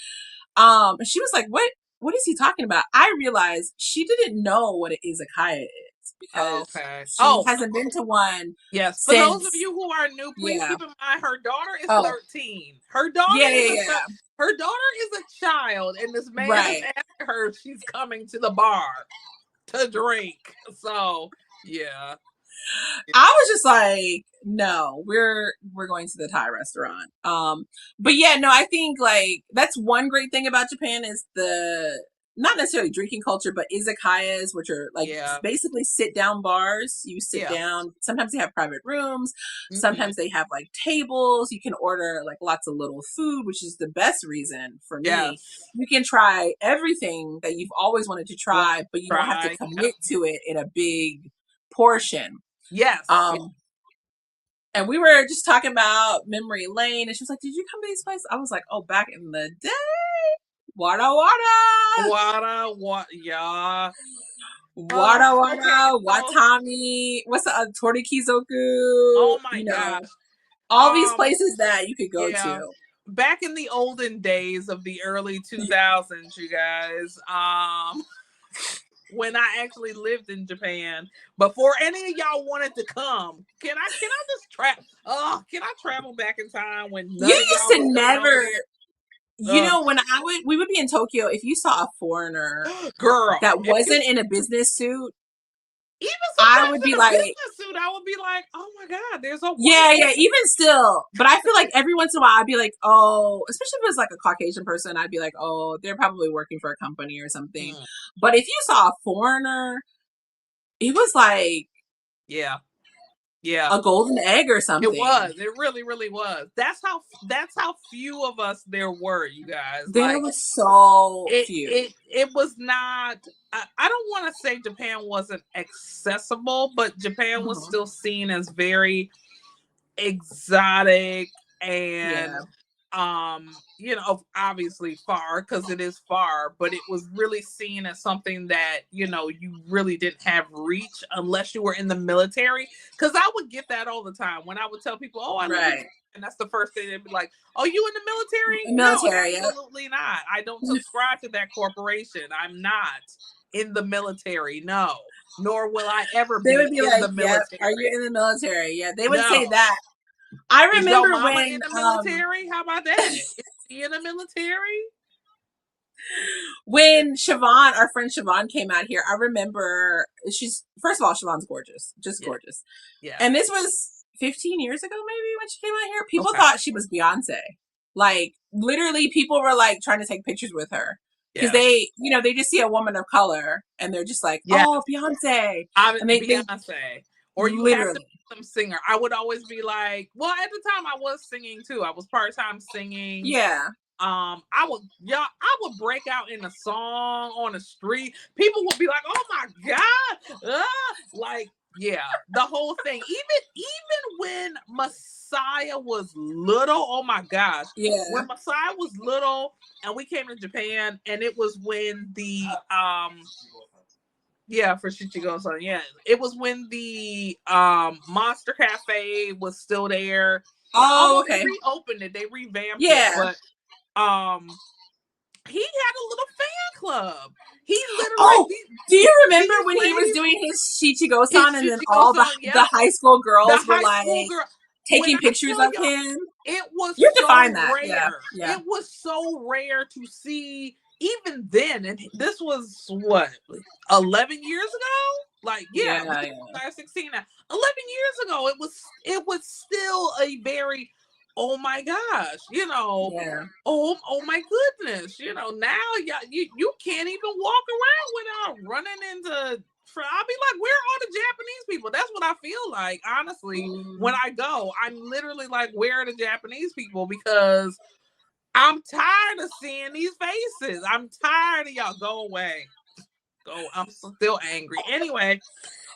Speaker 1: And she was like, what? what is he talking about? I realized she didn't know what an izakaya is because
Speaker 2: Okay.
Speaker 1: she
Speaker 2: Oh,
Speaker 1: hasn't been to one
Speaker 2: yes. For those of
Speaker 1: since,
Speaker 2: you who are new, please
Speaker 1: yeah.
Speaker 2: keep in mind her daughter is
Speaker 1: Oh,
Speaker 2: 13. Her daughter
Speaker 1: yeah,
Speaker 2: is
Speaker 1: yeah,
Speaker 2: a
Speaker 1: yeah.
Speaker 2: her daughter is a child, and this man is
Speaker 1: Right.
Speaker 2: asking her if she's coming to the bar to drink. So yeah.
Speaker 1: I was just like, no, we're going to the Thai restaurant. But yeah, no, I think like that's one great thing about Japan is the not necessarily drinking culture, but izakayas, which are like
Speaker 2: Yeah.
Speaker 1: basically sit down bars. You sit
Speaker 2: Yeah.
Speaker 1: down. Sometimes they have private rooms.
Speaker 2: Mm-hmm.
Speaker 1: Sometimes they have like tables. You can order like lots of little food, which is the best reason for me.
Speaker 2: Yes.
Speaker 1: You can try everything that you've always wanted to
Speaker 2: Want
Speaker 1: try, but you
Speaker 2: to
Speaker 1: don't have to
Speaker 2: try? Yep.
Speaker 1: commit to it in a big portion.
Speaker 2: Yes. Yes.
Speaker 1: Um, and we were just talking about memory lane, and she was like, "Did you come to these places?" I was like, "Oh, back in the day, wada wada,
Speaker 2: What? Yeah.
Speaker 1: wada
Speaker 2: Okay.
Speaker 1: wada,
Speaker 2: So,
Speaker 1: Watami. What's the
Speaker 2: oh
Speaker 1: Torikizoku?
Speaker 2: my
Speaker 1: You know,
Speaker 2: gosh.
Speaker 1: all these
Speaker 2: Um.
Speaker 1: places that you could go
Speaker 2: Yeah.
Speaker 1: to.
Speaker 2: Back in the olden days of the early 2000s, you guys, when I actually lived in Japan, before any of y'all wanted to come, can I just can I travel back in time when
Speaker 1: You
Speaker 2: none of
Speaker 1: used
Speaker 2: y'all
Speaker 1: to
Speaker 2: was coming over
Speaker 1: never.
Speaker 2: there?
Speaker 1: You know, when we would be in Tokyo, if you saw a foreigner
Speaker 2: Girl,
Speaker 1: that
Speaker 2: if you
Speaker 1: wasn't in a business suit,
Speaker 2: even
Speaker 1: I
Speaker 2: sometimes
Speaker 1: would be
Speaker 2: in a
Speaker 1: like,
Speaker 2: business suit, I would be like, oh my god, there's a white
Speaker 1: yeah,
Speaker 2: woman.
Speaker 1: yeah, even still. But I feel like every once in a while I'd be like, oh, especially if it was like a Caucasian person, I'd be like, oh, they're probably working for a company or something.
Speaker 2: Mm,
Speaker 1: But if you saw a foreigner, it was like
Speaker 2: yeah, yeah.
Speaker 1: a golden egg or
Speaker 2: It
Speaker 1: something.
Speaker 2: was. It really, really was. That's how few of us there were, you guys.
Speaker 1: There
Speaker 2: Like
Speaker 1: was so
Speaker 2: it
Speaker 1: few.
Speaker 2: it it was not I don't want to say Japan wasn't accessible, but Japan was
Speaker 1: Mhm.
Speaker 2: still seen as very exotic
Speaker 1: Yeah,
Speaker 2: and obviously far because it is far, but it was really seen as something that you really didn't have reach unless you were in the military, because I would get that all the time when I would tell people, oh, I live in
Speaker 1: right.
Speaker 2: Japan, and that's the first thing they'd be like, oh, you in the military? No,
Speaker 1: Military. Yeah.
Speaker 2: absolutely not. I don't subscribe to that corporation. I'm not in the military. No, nor will I ever
Speaker 1: They would
Speaker 2: be
Speaker 1: be
Speaker 2: in
Speaker 1: like,
Speaker 2: the
Speaker 1: "Yep, are you
Speaker 2: military.
Speaker 1: in the military?" Yeah, they would say
Speaker 2: No.
Speaker 1: that. I
Speaker 2: Is your
Speaker 1: remember
Speaker 2: mama
Speaker 1: when
Speaker 2: in the military? How about that? Is she in the military?
Speaker 1: when Siobhan, our friend Siobhan, came out here, I remember she's first of all, Siobhan's gorgeous, just
Speaker 2: Yeah.
Speaker 1: gorgeous. And
Speaker 2: Yes.
Speaker 1: this was 15 years ago, maybe when she came out here. People
Speaker 2: Okay.
Speaker 1: thought she was Beyonce. Like literally, people were like trying to take pictures with her because
Speaker 2: Yes.
Speaker 1: they just see a woman of color and they're just like,
Speaker 2: Yes.
Speaker 1: "Oh, Beyonce,"
Speaker 2: I'm
Speaker 1: and they
Speaker 2: Beyonce. Or you have to
Speaker 1: literally,
Speaker 2: be some singer. I would always be like, well, at the time I was singing too. I was part-time singing.
Speaker 1: yeah,
Speaker 2: I would break out in a song on the street. People would be like, "Oh my god!" Like, yeah, the whole thing. Even when Messiah was little, oh my gosh,
Speaker 1: yeah.
Speaker 2: when Messiah was little, and we came to Japan, and it was when the yeah, for Shichigo-san, yeah, it was when the Monster Cafe was still there.
Speaker 1: Oh,
Speaker 2: Although they
Speaker 1: okay,
Speaker 2: reopened it, they revamped it,
Speaker 1: yeah.
Speaker 2: but um he had a little fan club. He literally like
Speaker 1: Oh, do you remember
Speaker 2: these
Speaker 1: when he was
Speaker 2: ladies,
Speaker 1: doing his Shichigo-san
Speaker 2: his
Speaker 1: and then
Speaker 2: Shichigo
Speaker 1: all the
Speaker 2: song,
Speaker 1: the
Speaker 2: yep.
Speaker 1: high school
Speaker 2: The
Speaker 1: girls were
Speaker 2: high
Speaker 1: like
Speaker 2: school girl. When
Speaker 1: taking
Speaker 2: I
Speaker 1: pictures
Speaker 2: tell
Speaker 1: of
Speaker 2: y'all,
Speaker 1: him?
Speaker 2: it was
Speaker 1: You have to find
Speaker 2: so
Speaker 1: that. Yeah,
Speaker 2: rare.
Speaker 1: yeah,
Speaker 2: It was so rare to see even then. And this was what, like 11 years ago? Like, yeah,
Speaker 1: yeah,
Speaker 2: because
Speaker 1: yeah,
Speaker 2: I was 16 now. 11 years ago, it was still a very, oh my gosh,
Speaker 1: yeah.
Speaker 2: oh my goodness, now you can't even walk around without running into. I'll be like, where are the Japanese people? That's what I feel like, honestly. When
Speaker 1: Mm.
Speaker 2: I go, I'm literally like, where are the Japanese people? Because I'm tired of seeing these faces. I'm tired of y'all. Go away. Go. I'm still angry. Anyway,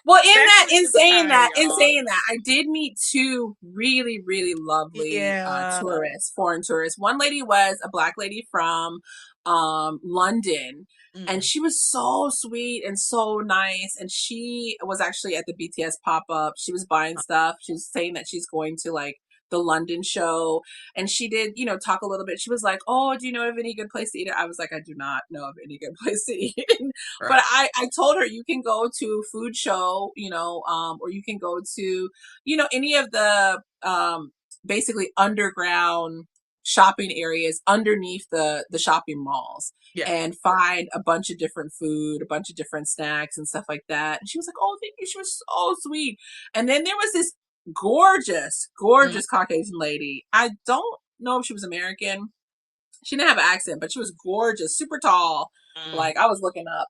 Speaker 1: Well,
Speaker 2: back to the izakaya,
Speaker 1: in
Speaker 2: y'all.
Speaker 1: saying that, I did meet two really, really lovely
Speaker 2: Yeah.
Speaker 1: tourists, foreign tourists. One lady was a black lady from London, and
Speaker 2: Mm.
Speaker 1: she was so sweet and so nice. And she was actually at the BTS pop up. She was buying stuff. She was saying that she's going to like the London show, and she did, talk a little bit. She was like, "Oh, do you know of any good place to eat?" I was like, "I do not know of any good place to eat."
Speaker 2: Right.
Speaker 1: But I told her you can go to food show, or you can go to, any of the basically underground shopping areas underneath the shopping malls,
Speaker 2: Yeah.
Speaker 1: and find a bunch of different food, a bunch of different snacks and stuff like that. And she was like, "Oh, thank you." She was so sweet. And then there was this gorgeous,
Speaker 2: Mm,
Speaker 1: gorgeous Caucasian lady. I don't know if she was American. She didn't have an accent, but she was gorgeous, super tall.
Speaker 2: mm.
Speaker 1: Like, I was looking up.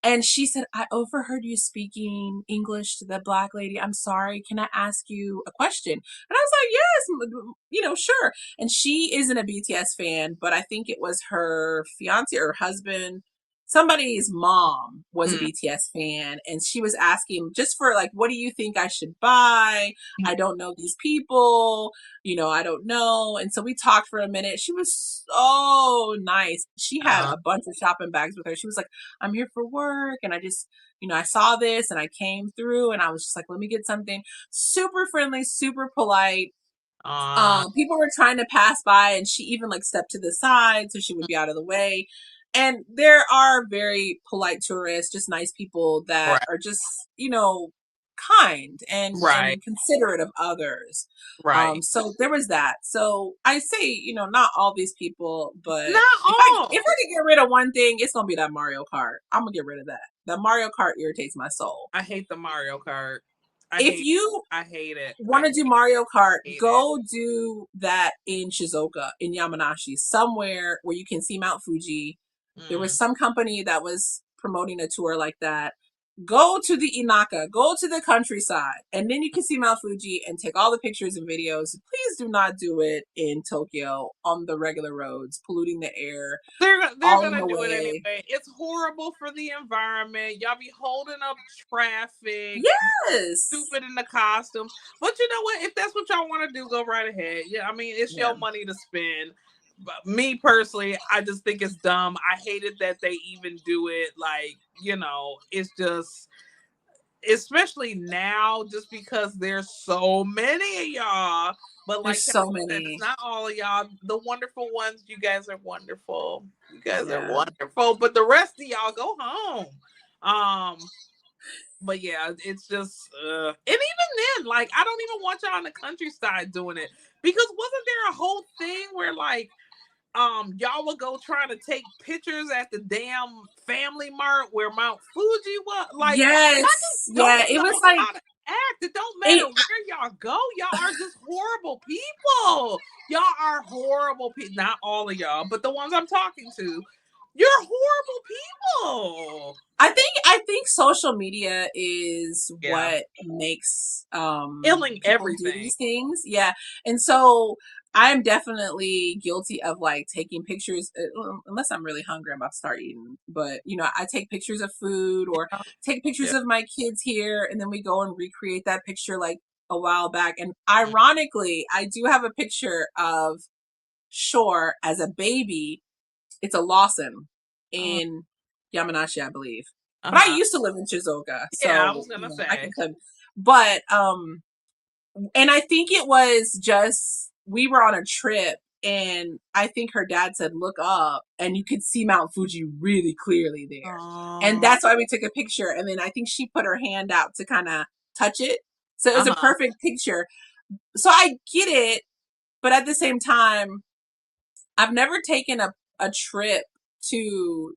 Speaker 1: And she said, "I overheard you speaking English to the black lady. I'm sorry. Can I ask you a question?" And I was like, "Yes, sure." And she isn't a BTS fan, but I think it was her fiance or husband. Somebody's mom was a
Speaker 2: Mm.
Speaker 1: BTS fan, and she was asking just for like, "What do you think I should buy? I don't know these people. I don't know." And so we talked for a minute. She was so nice. She had
Speaker 2: Uh,
Speaker 1: a bunch of shopping bags with her. She was like, "I'm here for work, and I just, I saw this and I came through, and I was just like, let me get something." Super friendly, super polite.
Speaker 2: uh,
Speaker 1: People were trying to pass by, and she even like stepped to the side so she would be out of the way. And there are very polite tourists, just nice people that
Speaker 2: right.
Speaker 1: are just, kind
Speaker 2: Right.
Speaker 1: and considerate of others.
Speaker 2: Right.
Speaker 1: So there was that. So I say, not all these people, but
Speaker 2: Not
Speaker 1: if
Speaker 2: all.
Speaker 1: I could get rid of one thing, it's gonna be that Mario Kart. I'm gonna get rid of that. The Mario Kart irritates my soul.
Speaker 2: I hate the Mario Kart. I
Speaker 1: If
Speaker 2: hate.
Speaker 1: you
Speaker 2: I hate it.
Speaker 1: want to do Mario Kart,
Speaker 2: Hate it.
Speaker 1: go do that in Shizuoka, in Yamanashi, somewhere where you can see Mount Fuji. There was
Speaker 2: Mm.
Speaker 1: some company that was promoting a tour like that. Go to the Inaka, go to the countryside, and then you can see Mount Fuji and take all the pictures and videos. Please do not do it in Tokyo on the regular roads, polluting the air,
Speaker 2: They're
Speaker 1: all in
Speaker 2: gonna
Speaker 1: the
Speaker 2: do it
Speaker 1: way.
Speaker 2: anyway. It's horrible for the environment. Y'all be holding up traffic.
Speaker 1: Yes.
Speaker 2: Stupid in the costumes. But you know what? If that's what y'all want to do, go right ahead. Yeah, I mean, it's
Speaker 1: Yeah.
Speaker 2: your money to spend. But me personally, I just think it's dumb. I hated that they even do it. Like, it's just, especially now, just because there's so many of y'all. But like
Speaker 1: There's
Speaker 2: Kelly
Speaker 1: so
Speaker 2: said, it's
Speaker 1: many.
Speaker 2: not all of y'all. The wonderful ones, you guys are wonderful. You guys are
Speaker 1: Yeah.
Speaker 2: wonderful. But the rest of y'all, go home. But yeah, it's just and even then, like, I don't even want y'all in the countryside doing it, because wasn't there a whole thing where like y'all would go trying to take pictures at the damn Family Mart where Mount Fuji was? Like, y'all just
Speaker 1: Yes. Yeah.
Speaker 2: don't
Speaker 1: It was
Speaker 2: know
Speaker 1: like
Speaker 2: how to act. It don't matter
Speaker 1: it,
Speaker 2: where y'all go. Y'all are just horrible people. Y'all are horrible people. Not all of y'all, but the ones I'm talking to. You're horrible people.
Speaker 1: I think social media is
Speaker 2: Yeah.
Speaker 1: what makes
Speaker 2: Killing
Speaker 1: people do
Speaker 2: everything.
Speaker 1: these things. Yeah. And so I'm definitely guilty of like taking pictures, unless I'm really hungry, I'm about to start eating. But I take pictures of food or take pictures
Speaker 2: Yeah.
Speaker 1: of my kids here, and then we go and recreate that picture like a while back. And ironically, I do have a picture of Shore as a baby. It's a Lawson
Speaker 2: Uh
Speaker 1: in Yamanashi, I believe. But I
Speaker 2: huh.
Speaker 1: used to live in Shizuoka,
Speaker 2: Yeah, I was
Speaker 1: so
Speaker 2: gonna
Speaker 1: I can
Speaker 2: say.
Speaker 1: come. But and I think it was just we were on a trip, and I think her dad said, "Look up," and you could see Mount Fuji really clearly there, and
Speaker 2: Oh.
Speaker 1: that's why we took a picture. And then I think she put her hand out to kind of touch it, so it was
Speaker 2: Uh
Speaker 1: a
Speaker 2: huh.
Speaker 1: perfect picture. So I get it, but at the same time, I've never taken a trip to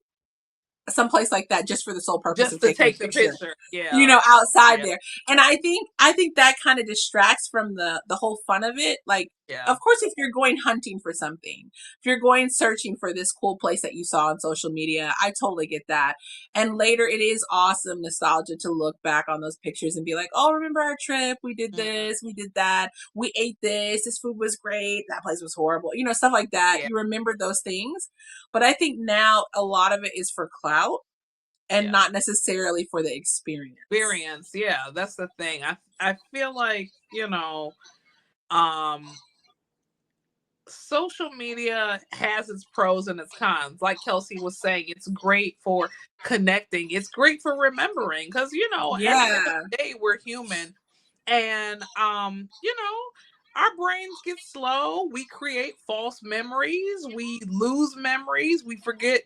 Speaker 1: someplace like that just for the sole purpose
Speaker 2: Just
Speaker 1: of
Speaker 2: to
Speaker 1: taking a
Speaker 2: take the
Speaker 1: picture,
Speaker 2: picture. Yeah.
Speaker 1: outside
Speaker 2: Yeah.
Speaker 1: there. And I think that kind of distracts from the whole fun of it. Like,
Speaker 2: Yeah.
Speaker 1: of course, if you're going hunting for something, if you're going searching for this cool place that you saw on social media, I totally get that. And later, it is awesome nostalgia to look back on those pictures and be like, "Oh, remember our trip? We did
Speaker 2: Mm,
Speaker 1: this, we did that, we ate this, this food was great, that place was horrible," stuff like that.
Speaker 2: yeah.
Speaker 1: You remember those things. But I think now a lot of it is for clout and
Speaker 2: Yeah.
Speaker 1: not necessarily for the experience.
Speaker 2: Experience. Yeah. That's the thing. I feel like, um social media has its pros and its cons. Like Kelsey was saying, it's great for connecting. It's great for remembering, because at the end of
Speaker 1: Yeah.
Speaker 2: the day, we're human. And our brains get slow. We create false memories. We lose memories. We forget,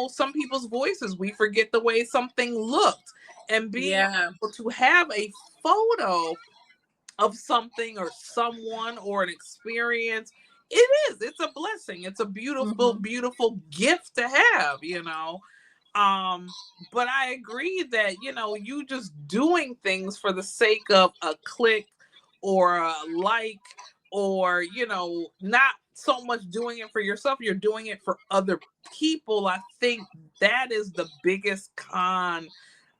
Speaker 2: some people's voices. We forget the way something looked. And being
Speaker 1: Yeah.
Speaker 2: able to have a photo of something or someone or an experience, it's a blessing. It's a beautiful,
Speaker 1: Hmm.
Speaker 2: beautiful gift to have. um, but I agree that, you just doing things for the sake of a click or a like, or, not so much doing it for yourself, you're doing it for other people. I think that is the biggest con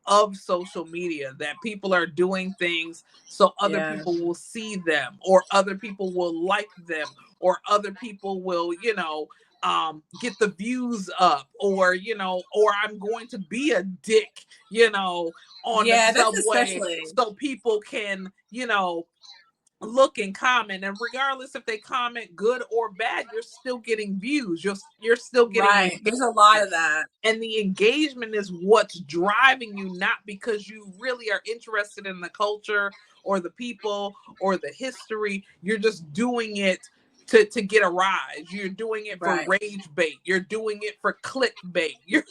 Speaker 2: of social media, that people are doing things so other
Speaker 1: Yeah.
Speaker 2: people will see them, or other people will like them, or other people will, get the views up, or I'm going to be a dick, on the
Speaker 1: Yeah, that's
Speaker 2: subway
Speaker 1: especially
Speaker 2: so people can, look and comment, and regardless if they comment good or bad, you're still getting views, you're still getting
Speaker 1: right. There's a lot
Speaker 2: engagement.
Speaker 1: of that.
Speaker 2: And the engagement is what's driving you, not because you really are interested in the culture or the people or the history. You're just doing it to get a rise. You're doing it for
Speaker 1: Right.
Speaker 2: rage bait. You're doing it for clickbait. You're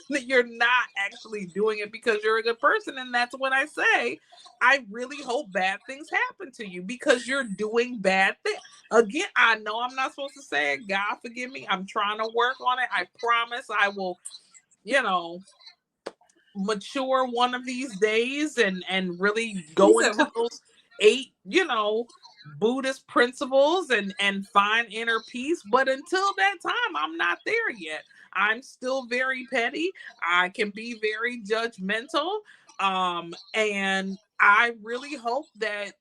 Speaker 2: not actually doing it because you're a good person. And that's when I say, I really hope bad things happen to you, because you're doing bad things. Again, I know I'm not supposed to say it. God forgive me. I'm trying to work on it. I promise I will, you know, mature one of these days, and really
Speaker 1: He
Speaker 2: go
Speaker 1: said,
Speaker 2: into those eight, Buddhist principles, and find inner peace. But until that time, I'm not there yet. I'm still very petty. I can be very judgmental. And I really hope that,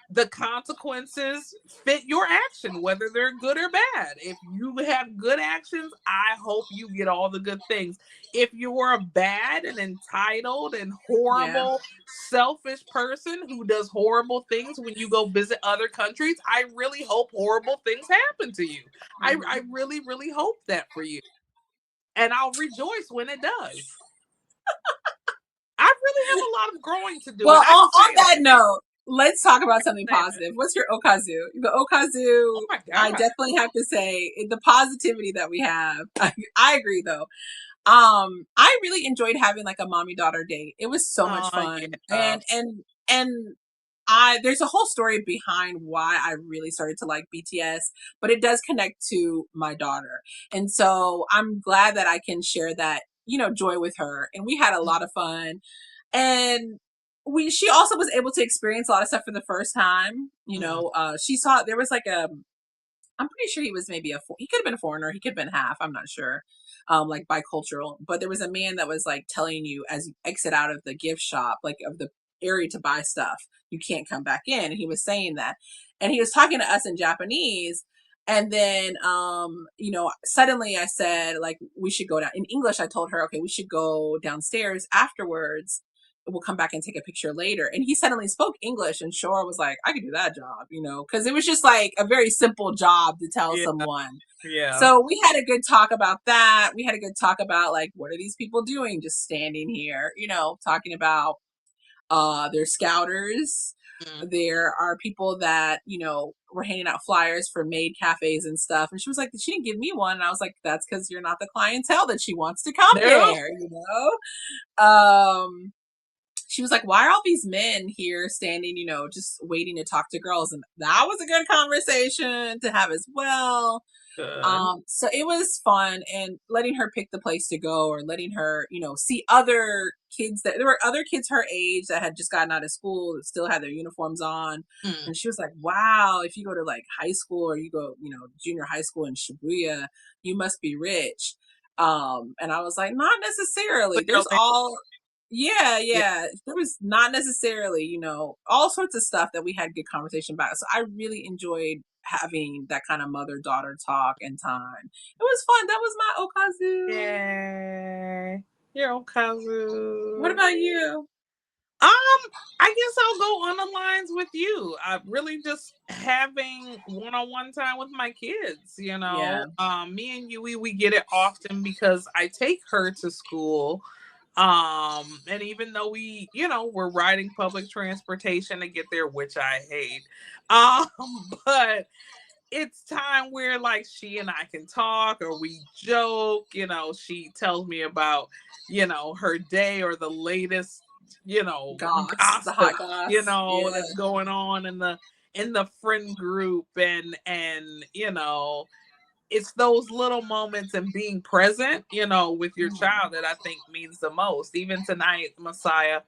Speaker 2: the consequences fit your action, whether they're good or bad. If you have good actions, I hope you get all the good things. If you're a bad and entitled and
Speaker 1: yeah.
Speaker 2: horrible, selfish person who does horrible things when you go visit other countries, I really hope horrible things happen to you. I
Speaker 1: Hmm.
Speaker 2: really, really hope that for you. And I'll rejoice when it does. I really have a lot of growing to do,
Speaker 1: Well,
Speaker 2: and I can
Speaker 1: on
Speaker 2: say
Speaker 1: that
Speaker 2: that.
Speaker 1: note, let's talk about something
Speaker 2: Say that.
Speaker 1: positive. What's your okazu? The
Speaker 2: Oh
Speaker 1: okazu,
Speaker 2: my
Speaker 1: I
Speaker 2: God.
Speaker 1: definitely have to say the positivity that we have. I agree though. I really enjoyed having like a mommy daughter date. It was so much fun.
Speaker 2: Yeah.
Speaker 1: And I there's a whole story behind why I really started to like BTS, but it does connect to my daughter. And so I'm glad that I can share that, joy with her. And we had a lot of fun. And she also was able to experience a lot of stuff for the first time.
Speaker 2: Mm,
Speaker 1: She saw there was like I'm pretty sure he was maybe he could have been a foreigner, he could have been half, I'm not sure. Like bicultural. But there was a man that was like telling you as you exit out of the gift shop, like of the area to buy stuff, you can't come back in. And he was saying that. And he was talking to us in Japanese. And then suddenly I said, like, we should go down in English. I told her, okay, we should go downstairs afterwards. We'll come back and take a picture later. And he suddenly spoke English, and Shora was like, I could do that job, because it was just like a very simple job to tell
Speaker 2: yeah.
Speaker 1: someone.
Speaker 2: Yeah.
Speaker 1: So we had a good talk about that. We had a good talk about like, what are these people doing just standing here, talking about they're scouters.
Speaker 2: Mm.
Speaker 1: There are people that, were handing out flyers for maid cafes and stuff. And she was like, she didn't give me one. And I was like, that's because you're not the clientele that she wants to come
Speaker 2: No.
Speaker 1: there. She was like, why are all these men here standing, just waiting to talk to girls? And that was a good conversation to have as well.
Speaker 2: Good.
Speaker 1: So it was fun, and letting her pick the place to go, or letting her, see other kids that there were other kids her age that had just gotten out of school that still had their uniforms on.
Speaker 2: Mm.
Speaker 1: And she was like, wow, if you go to like high school, or you go, junior high school in Shibuya, you must be rich. And I was like, not necessarily. There's
Speaker 2: Clearly.
Speaker 1: all yeah,
Speaker 2: Yeah.
Speaker 1: yeah. There was not necessarily, all sorts of stuff that we had good conversation about. So I really enjoyed having that kind of mother daughter talk and time. It was fun. That was my okazu.
Speaker 2: Yay. You're
Speaker 1: What
Speaker 2: Kazu.
Speaker 1: about you?
Speaker 2: Um, I guess I'll go on the lines with you. I really just having one-on-one time with my kids, you know.
Speaker 1: Yeah.
Speaker 2: Me and Yui, we get it often because I take her to school. And even though we, we're riding public transportation to get there, which I hate, but it's time where like she and I can talk or we joke, she tells me about, her day or the latest,
Speaker 1: Goss, the
Speaker 2: gossip,
Speaker 1: hot goss. Yeah.
Speaker 2: that's going on in the friend group. And it's those little moments and being present, with your
Speaker 1: Mhm.
Speaker 2: child that I think means the most. Even tonight, Messiah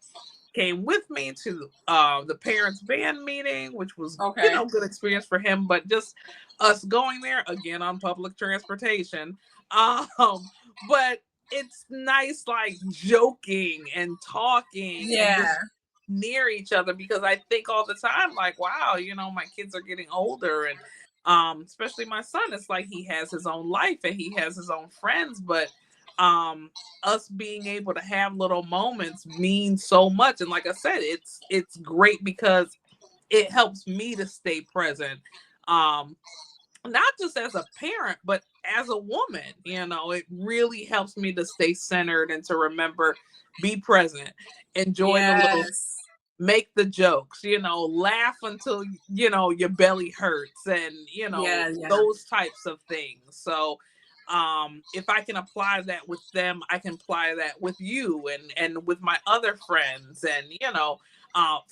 Speaker 2: came with me to the parents band meeting, which was,
Speaker 1: Okay.
Speaker 2: good experience for him. But just us going there again on public transportation, but it's nice, like joking and talking and
Speaker 1: Yeah.
Speaker 2: just near each other, because I think all the time, like, wow, my kids are getting older, and especially my son, it's like he has his own life and he has his own friends, but um us being able to have little moments means so much. And like I said, it's great because it helps me to stay present, um not just as a parent but as a woman. It really helps me to stay centered and to remember, be present, enjoy the little,
Speaker 1: Yes.
Speaker 2: make the jokes, laugh until, your belly hurts, and,
Speaker 1: Yeah, yeah.
Speaker 2: those types of things. So, if I can apply that with them, I can apply that with you and with my other friends, and,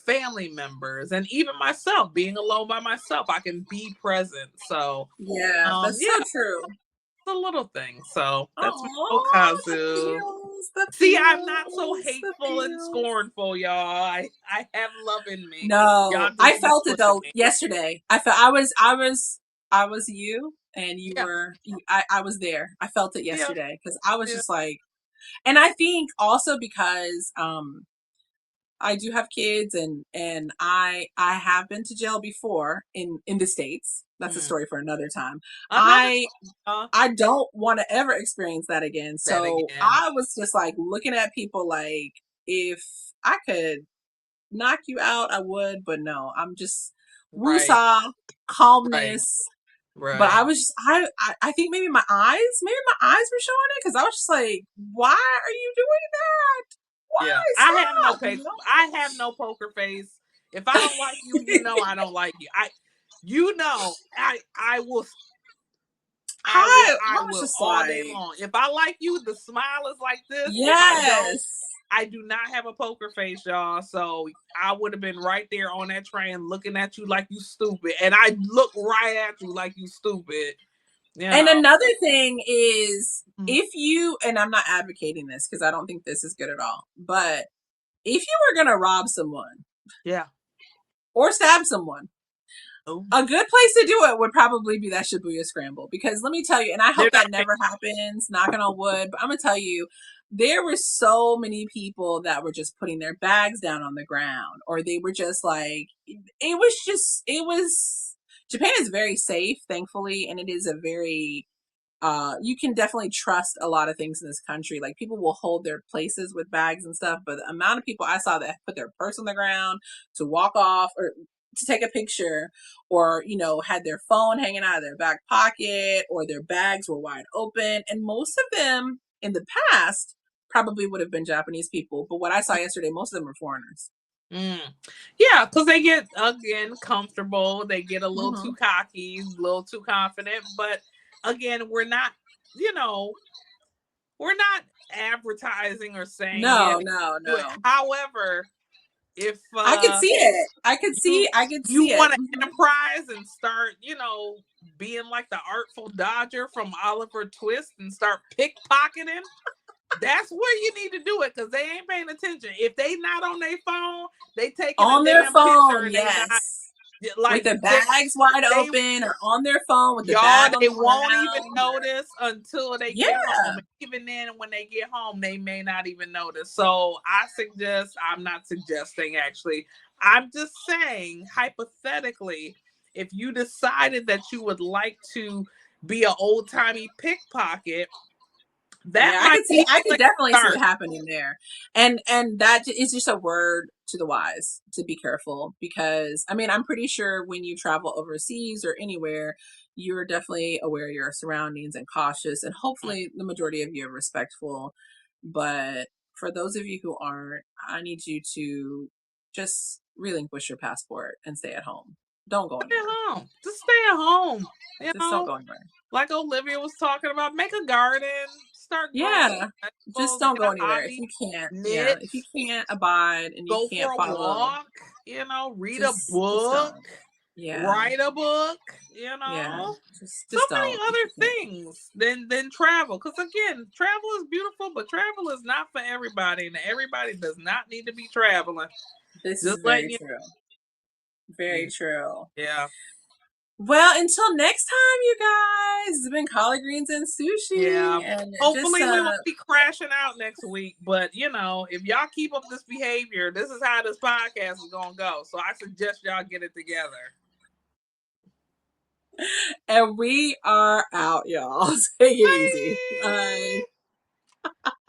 Speaker 2: family members, and even myself being alone by myself, I can be present. So,
Speaker 1: Yeah, that's so
Speaker 2: yeah,
Speaker 1: true.
Speaker 2: the little thing. So that's my
Speaker 1: Oh, the
Speaker 2: okazu.
Speaker 1: feels, the
Speaker 2: See, I'm not so
Speaker 1: feels, the
Speaker 2: hateful and
Speaker 1: feels.
Speaker 2: scornful, y'all. I have love in me.
Speaker 1: No,
Speaker 2: Y'all
Speaker 1: I
Speaker 2: just
Speaker 1: felt it
Speaker 2: mispushing
Speaker 1: though
Speaker 2: me.
Speaker 1: yesterday. I was you, and you
Speaker 2: Yeah,
Speaker 1: were. I was there. I felt it
Speaker 2: yeah,
Speaker 1: yesterday because I was
Speaker 2: yeah.
Speaker 1: just like, and I think also because I do have kids, and I have been to jail before in the States. That's a
Speaker 2: Mm.
Speaker 1: story for another time.
Speaker 2: Another
Speaker 1: I
Speaker 2: uh,
Speaker 1: I don't want to ever experience that again.
Speaker 2: that
Speaker 1: So
Speaker 2: again.
Speaker 1: I was just like looking at people like, if I could knock you out, I would, but no, I'm just
Speaker 2: Right,
Speaker 1: woosah,
Speaker 2: right,
Speaker 1: calmness. But I
Speaker 2: right.
Speaker 1: was just, I think maybe my eyes were showing it because I was just like, why are you doing that?
Speaker 2: Yeah,
Speaker 1: Why
Speaker 2: I have no
Speaker 1: stop?
Speaker 2: face. I have no poker face. If I don't like you, I don't like you. I will.
Speaker 1: I
Speaker 2: I
Speaker 1: was
Speaker 2: will
Speaker 1: just
Speaker 2: all day
Speaker 1: like,
Speaker 2: long. If I like you, the smile is like this. If I don't,
Speaker 1: yes.
Speaker 2: I do not have a poker face, y'all. So I would have been right there on that train looking at you like you stupid. And I look right at you like you stupid. You
Speaker 1: And
Speaker 2: know.
Speaker 1: another thing is,
Speaker 2: Mm,
Speaker 1: if you, and I'm not advocating this because I don't think this is good at all, but if you were going to rob someone
Speaker 2: yeah.
Speaker 1: or stab someone,
Speaker 2: Oh,
Speaker 1: a good place to do it would probably be that Shibuya Scramble. Because let me tell you, and I
Speaker 2: they're
Speaker 1: hope
Speaker 2: not
Speaker 1: that never happens, knocking on wood, but I'm going to tell you, there were so many people that were just putting their bags down on the ground, or they were just like, it was, Japan is very safe, thankfully, and it is a very you can definitely trust a lot of things in this country. Like, people will hold their places with bags and stuff, but the amount of people I saw that put their purse on the ground to walk off or to take a picture, or had their phone hanging out of their back pocket, or their bags were wide open, and most of them in the past probably would have been Japanese people, but what I saw yesterday, most of them were foreigners.
Speaker 2: mm. Yeah, because they get, again, comfortable. They get a little
Speaker 1: Hmm.
Speaker 2: too cocky, a little too confident. But again, you know, we're not advertising or saying, yeah,
Speaker 1: No, no,
Speaker 2: do it.
Speaker 1: no.
Speaker 2: However, if
Speaker 1: I could see it.
Speaker 2: you
Speaker 1: I could
Speaker 2: you
Speaker 1: see it.
Speaker 2: want to
Speaker 1: Hmm.
Speaker 2: enterprise and start, being like the Artful Dodger from Oliver Twist and start pickpocketing, that's where you need to do it, because they ain't paying attention. If they not on their phone, they taking a
Speaker 1: On their
Speaker 2: damn picture
Speaker 1: phone,
Speaker 2: and they not,
Speaker 1: yes. With
Speaker 2: like,
Speaker 1: their bags wide
Speaker 2: they
Speaker 1: open, or on their phone with the
Speaker 2: y'all,
Speaker 1: bag on
Speaker 2: they
Speaker 1: the
Speaker 2: won't even
Speaker 1: ground.
Speaker 2: notice until they
Speaker 1: Yeah.
Speaker 2: get home. And even then, when they get home, they may not even notice. So I'm not suggesting, actually. I'm just saying, hypothetically, if you decided that you would like to be an old timey pickpocket, that
Speaker 1: Yeah,
Speaker 2: might be
Speaker 1: I
Speaker 2: a
Speaker 1: could
Speaker 2: place
Speaker 1: definitely
Speaker 2: to
Speaker 1: see it
Speaker 2: start.
Speaker 1: happening there. And that is just a word to the wise to be careful, because I mean, I'm pretty sure when you travel overseas or anywhere, you're definitely aware of your surroundings and cautious, and hopefully the majority of you are respectful. But for those of you who aren't, I need you to just relinquish your passport and stay at home. Don't go
Speaker 2: Stay at
Speaker 1: anywhere.
Speaker 2: home. Just stay at home. You
Speaker 1: Just don't
Speaker 2: know,
Speaker 1: go anywhere.
Speaker 2: like Olivia was talking about, make a garden, start growing
Speaker 1: Yeah. Just
Speaker 2: vegetables,
Speaker 1: don't
Speaker 2: get
Speaker 1: go
Speaker 2: a
Speaker 1: anywhere. If
Speaker 2: hobby,
Speaker 1: you can't, yeah,
Speaker 2: knit,
Speaker 1: if you can't abide and you
Speaker 2: go for
Speaker 1: can't
Speaker 2: a
Speaker 1: follow,
Speaker 2: walk, read a
Speaker 1: just
Speaker 2: book,
Speaker 1: don't. Yeah.
Speaker 2: write a book,
Speaker 1: Yeah.
Speaker 2: so
Speaker 1: Just
Speaker 2: many
Speaker 1: don't if
Speaker 2: other
Speaker 1: you can't.
Speaker 2: things than travel. Because again, travel is beautiful, but travel is not for everybody, and everybody does not need to be traveling.
Speaker 1: This
Speaker 2: Just
Speaker 1: is very
Speaker 2: letting you.
Speaker 1: true. Very
Speaker 2: Yeah,
Speaker 1: true.
Speaker 2: yeah,
Speaker 1: Well, until next time, you guys. It's been collard greens and sushi,
Speaker 2: yeah.
Speaker 1: and just
Speaker 2: Hopefully, we won't be crashing out next week. But if y'all keep up this behavior, this is how this podcast is gonna go. So I suggest y'all get it together.
Speaker 1: and we are out, y'all. Take it easy. Bye.
Speaker 2: Bye.